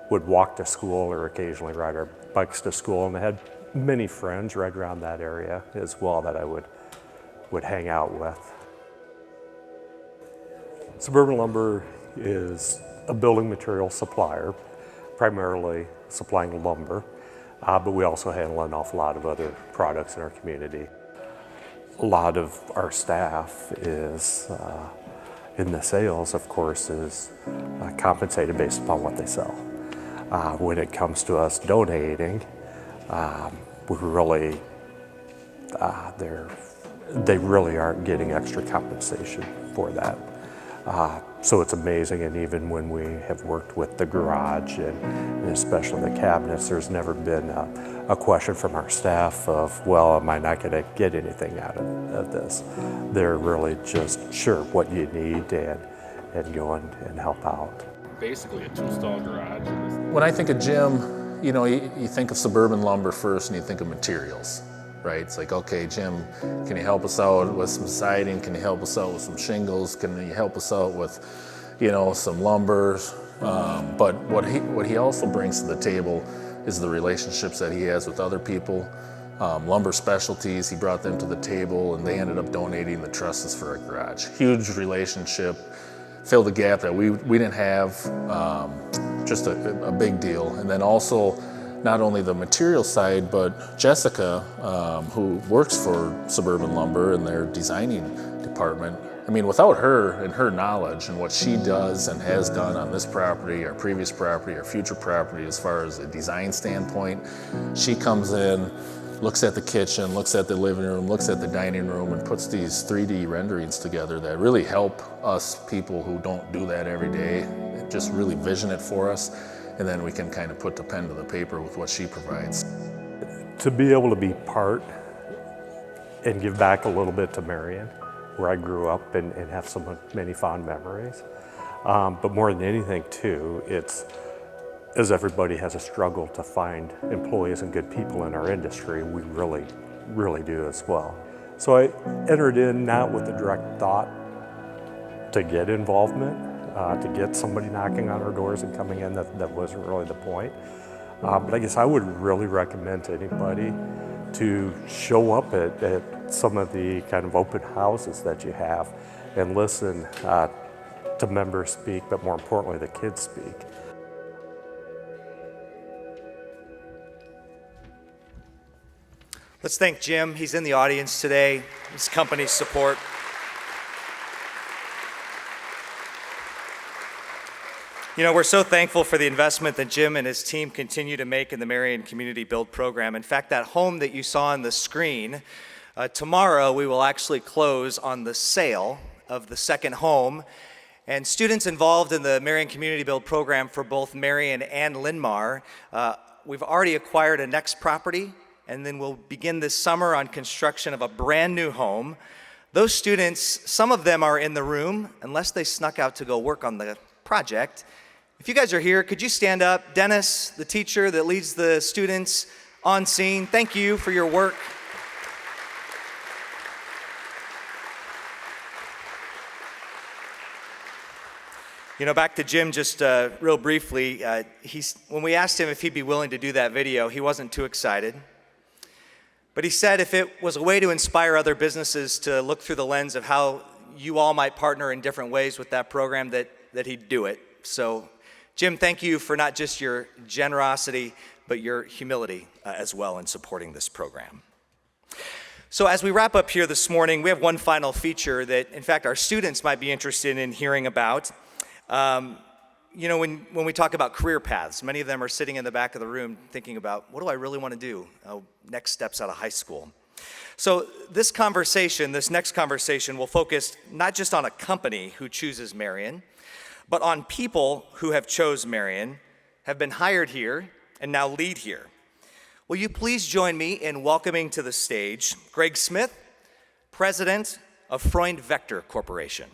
Speaker 16: walk to school or occasionally ride our bikes to school, and I had many friends right around that area as well that I would hang out with. Suburban Lumber is a building material supplier, primarily supplying lumber, but we also handle an awful lot of other products in our community. A lot of our staff is, in the sales, of course, is compensated based upon what they sell. When it comes to us donating, we really, they really aren't getting extra compensation for that. So it's amazing, and even when we have worked with the garage and especially the cabinets, there's never been a question from our staff of, well, am I not going to get anything out of this? They're really just, sure, what you need, and go and help out.
Speaker 17: Basically a two-stall garage.
Speaker 18: When I think of Jim, you know, you think of Suburban Lumber first and you think of materials. Right? It's like, okay, Jim, can you help us out with some siding? Can you help us out with some shingles? Can you help us out with, you know, some lumber? But what he also brings to the table is the relationships that he has with other people. Lumber Specialties, he brought them to the table and they ended up donating the trusses for our garage. Huge relationship, filled a gap that we didn't have, just a big deal. And then also, not only the material side, but Jessica, who works for Suburban Lumber in their designing department. I mean, without her and her knowledge and what she does and has done on this property, our previous property, our future property, as far as a design standpoint, she comes in, looks at the kitchen, looks at the living room, looks at the dining room, and puts these 3D renderings together that really help us people who don't do that every day, just really vision it for us, and then we can kind of put the pen to the paper with what she provides.
Speaker 16: To be able to be part and give back a little bit to Marion, where I grew up and have so many fond memories. But more than anything too, it's, as everybody has a struggle to find employees and good people in our industry, we really, really do as well. So I entered in not with the direct thought to get involvement, to get somebody knocking on our doors and coming in, that wasn't really the point. But I guess I would really recommend to anybody to show up at some of the kind of open houses that you have and listen to members speak, but more importantly, the kids speak.
Speaker 1: Let's thank Jim. He's in the audience today. His company's support. You know, we're so thankful for the investment that Jim and his team continue to make in the Marion Community Build Program. In fact, that home that you saw on the screen, tomorrow we will actually close on the sale of the second home. And students involved in the Marion Community Build Program for both Marion and Linn-Mar, we've already acquired a next property, and then we'll begin this summer on construction of a brand new home. Those students, some of them are in the room, unless they snuck out to go work on the project. If you guys are here, could you stand up? Dennis, the teacher that leads the students on scene, thank you for your work. You know, back to Jim just real briefly, when we asked him if he'd be willing to do that video, he wasn't too excited. But he said if it was a way to inspire other businesses to look through the lens of how you all might partner in different ways with that program, that he'd do it. So, Jim, thank you for not just your generosity, but your humility as well in supporting this program. So as we wrap up here this morning, we have one final feature that, in fact, our students might be interested in hearing about. You know, when we talk about career paths, many of them are sitting in the back of the room thinking about, what do I really want to do? Next steps out of high school. So this next conversation will focus not just on a company who chooses Marion, but on people who have chose Marion, have been hired here, and now lead here. Will you please join me in welcoming to the stage Greg Smith, President of Freund Vector Corporation.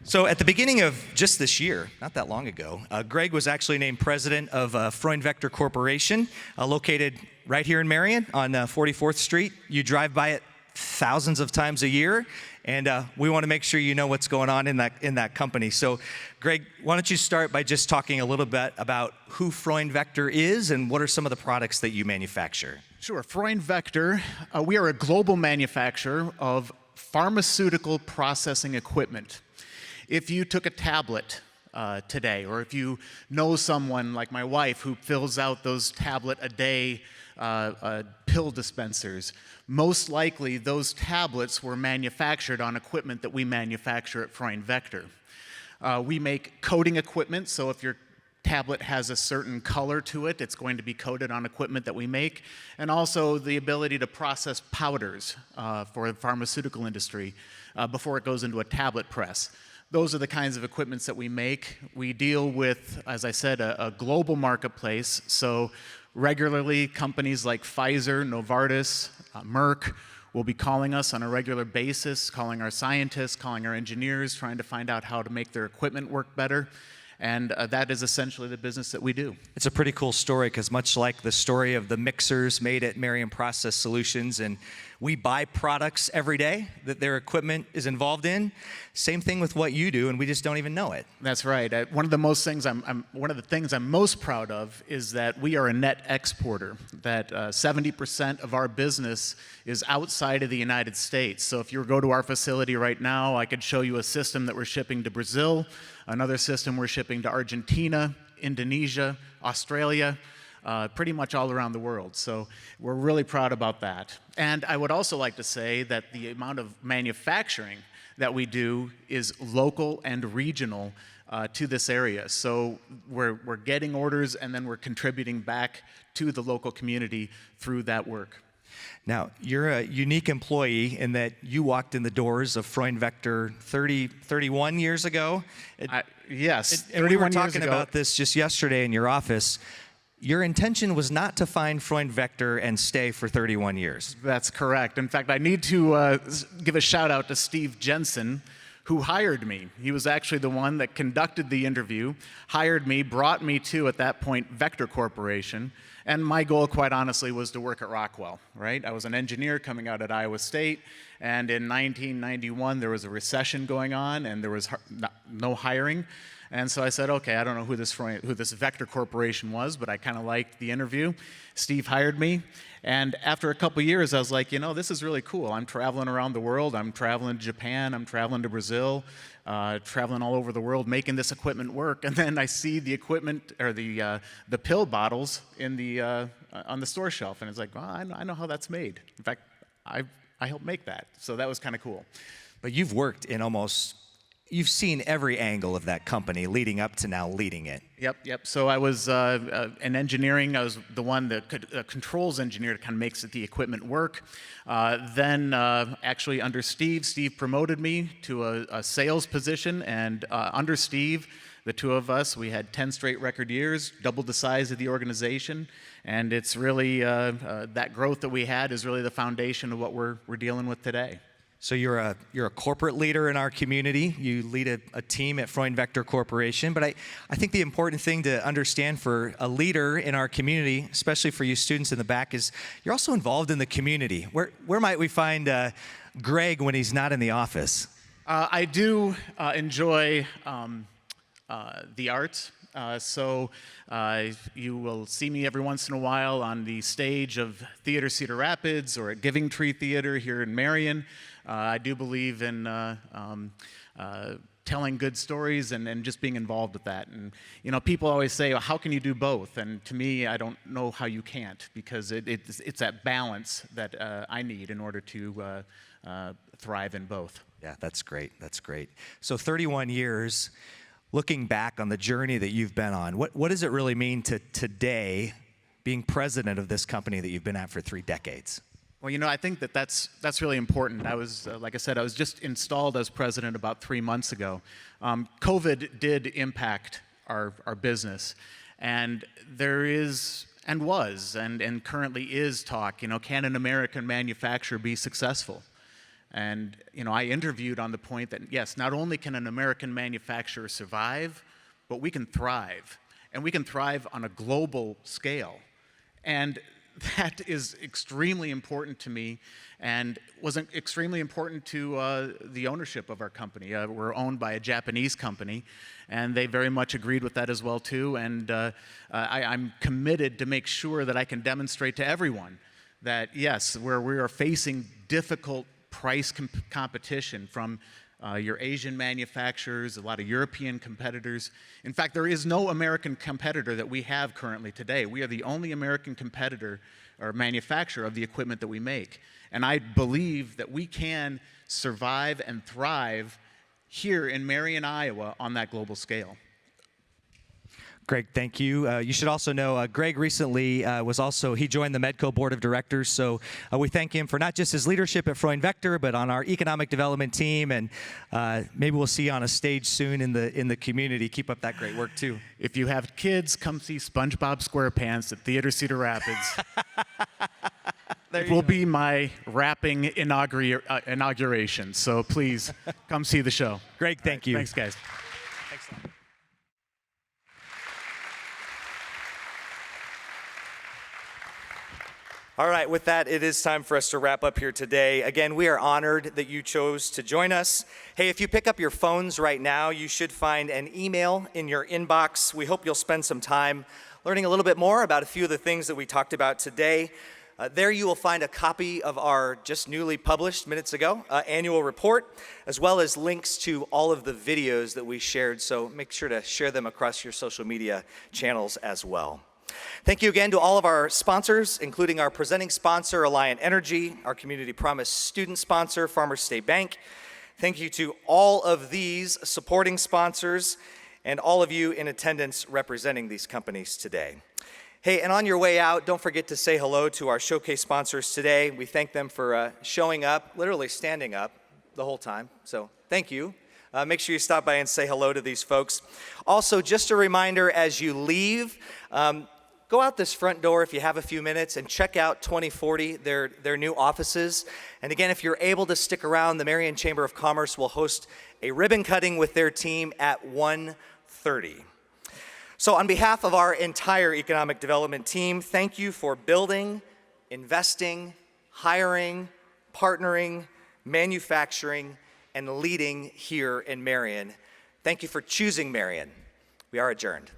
Speaker 1: So at the beginning of just this year, not that long ago, Greg was actually named president of Freund Vector Corporation, located right here in Marion on 44th Street. You drive by it thousands of times a year, and we want to make sure you know what's going on in that company. So, Greg, why don't you start by just talking a little bit about who Freund Vector is and what are some of the products that you manufacture?
Speaker 19: Sure. Freund Vector, we are a global manufacturer of pharmaceutical processing equipment. If you took a tablet today, or if you know someone like my wife who fills out those tablet-a-day pill dispensers, most likely those tablets were manufactured on equipment that we manufacture at Freund Vector. We make coating equipment, so if your tablet has a certain color to it, it's going to be coated on equipment that we make, and also the ability to process powders for the pharmaceutical industry before it goes into a tablet press. Those are the kinds of equipments that we make. We deal with, as I said, a global marketplace. So regularly, companies like Pfizer, Novartis, Merck will be calling us on a regular basis, calling our scientists, calling our engineers, trying to find out how to make their equipment work better. And that is essentially the business that we do.
Speaker 1: It's a pretty cool story because much like the story of the mixers made at Marion Process Solutions, and we buy products every day that their equipment is involved in, same thing with what you do, and we just don't even know it.
Speaker 19: That's right. One of the things I'm most proud of is that we are a net exporter. That 70% of our business is outside of the United States. So if you go to our facility right now, I could show you a system that we're shipping to Brazil, another system we're shipping to Argentina, Indonesia, Australia. Pretty much all around the world. So we're really proud about that. And I would also like to say that the amount of manufacturing that we do is local and regional to this area. So we're getting orders and then we're contributing back to the local community through that work.
Speaker 1: Now, you're a unique employee in that you walked in the doors of Freund Vector 31 years ago.
Speaker 19: Yes,
Speaker 1: and we were talking about this just yesterday in your office. Your intention was not to find Freund Vector and stay for 31 years.
Speaker 19: That's correct. In fact, I need to give a shout out to Steve Jensen, who hired me. He was actually the one that conducted the interview, hired me, brought me to, at that point, Vector Corporation. And my goal, quite honestly, was to work at Rockwell, right? I was an engineer coming out at Iowa State, and in 1991, there was a recession going on, and there was no hiring. And so I said, okay, I don't know who this Vector Corporation was, but I kind of liked the interview. Steve hired me, and after a couple years, I was like, you know, this is really cool. I'm traveling around the world. I'm traveling to Japan. I'm traveling to Brazil, traveling all over the world, making this equipment work. And then I see the equipment, or the pill bottles in on the store shelf, and it's like, well, I know how that's made. In fact, I helped make that, so that was kind of cool.
Speaker 1: But you've worked in you've seen every angle of that company leading up to now leading it.
Speaker 19: Yep. So I was in engineering. I was the one that controls engineer that kind of makes the equipment work. Then actually under Steve promoted me to a sales position, and under Steve, the two of us, we had 10 straight record years, doubled the size of the organization, and it's really that growth that we had is really the foundation of what we're dealing with today.
Speaker 1: So you're a corporate leader in our community. You lead a team at Freund Vector Corporation. But I think the important thing to understand for a leader in our community, especially for you students in the back, is you're also involved in the community. Where might we find Greg when he's not in the office?
Speaker 19: I do enjoy the arts. So you will see me every once in a while on the stage of Theater Cedar Rapids or at Giving Tree Theater here in Marion. I do believe in telling good stories and just being involved with that. And, you know, people always say, well, how can you do both? And to me, I don't know how you can't, because it's that balance that I need in order to thrive in both.
Speaker 1: Yeah, that's great. That's great. So 31 years. Looking back on the journey that you've been on, what does it really mean to today being president of this company that you've been at for 3 decades?
Speaker 19: Well, you know, I think that's really important. I was, like I said, I was just installed as president about 3 months ago. COVID did impact our business, and there is and was and currently is talk, you know, can an American manufacturer be successful? And, you know, I interviewed on the point that, yes, not only can an American manufacturer survive, but we can thrive. And we can thrive on a global scale. And that is extremely important to me, and was extremely important to the ownership of our company. We're owned by a Japanese company, and they very much agreed with that as well, too. And I'm committed to make sure that I can demonstrate to everyone that, yes, where we are facing difficult price competition from your Asian manufacturers, a lot of European competitors. In fact, there is no American competitor that we have currently today. We are the only American competitor or manufacturer of the equipment that we make. And I believe that we can survive and thrive here in Marion, Iowa on that global scale.
Speaker 1: Greg, thank you. You should also know Greg recently he joined the MEDCO Board of Directors, so we thank him for not just his leadership at Freund Vector, but on our economic development team, and maybe we'll see you on a stage soon in the community. Keep up that great work, too.
Speaker 19: If you have kids, come see SpongeBob SquarePants at Theater Cedar Rapids. It will be my rapping inauguration, so please come see the show.
Speaker 1: Greg, thank you.
Speaker 19: Thanks, guys.
Speaker 1: All right, with that, it is time for us to wrap up here today. Again, we are honored that you chose to join us. Hey, if you pick up your phones right now, you should find an email in your inbox. We hope you'll spend some time learning a little bit more about a few of the things that we talked about today. There you will find a copy of our just newly published minutes ago annual report, as well as links to all of the videos that we shared, so make sure to share them across your social media channels as well. Thank you again to all of our sponsors, including our presenting sponsor, Alliant Energy, our Community Promise student sponsor, Farmers State Bank. Thank you to all of these supporting sponsors and all of you in attendance representing these companies today. Hey, and on your way out, don't forget to say hello to our showcase sponsors today. We thank them for showing up, literally standing up the whole time, so thank you. Make sure you stop by and say hello to these folks. Also, just a reminder as you leave, go out this front door if you have a few minutes and check out 2040, their new offices. And again, if you're able to stick around, the Marion Chamber of Commerce will host a ribbon cutting with their team at 1:30. So on behalf of our entire economic development team, thank you for building, investing, hiring, partnering, manufacturing, and leading here in Marion. Thank you for choosing Marion. We are adjourned.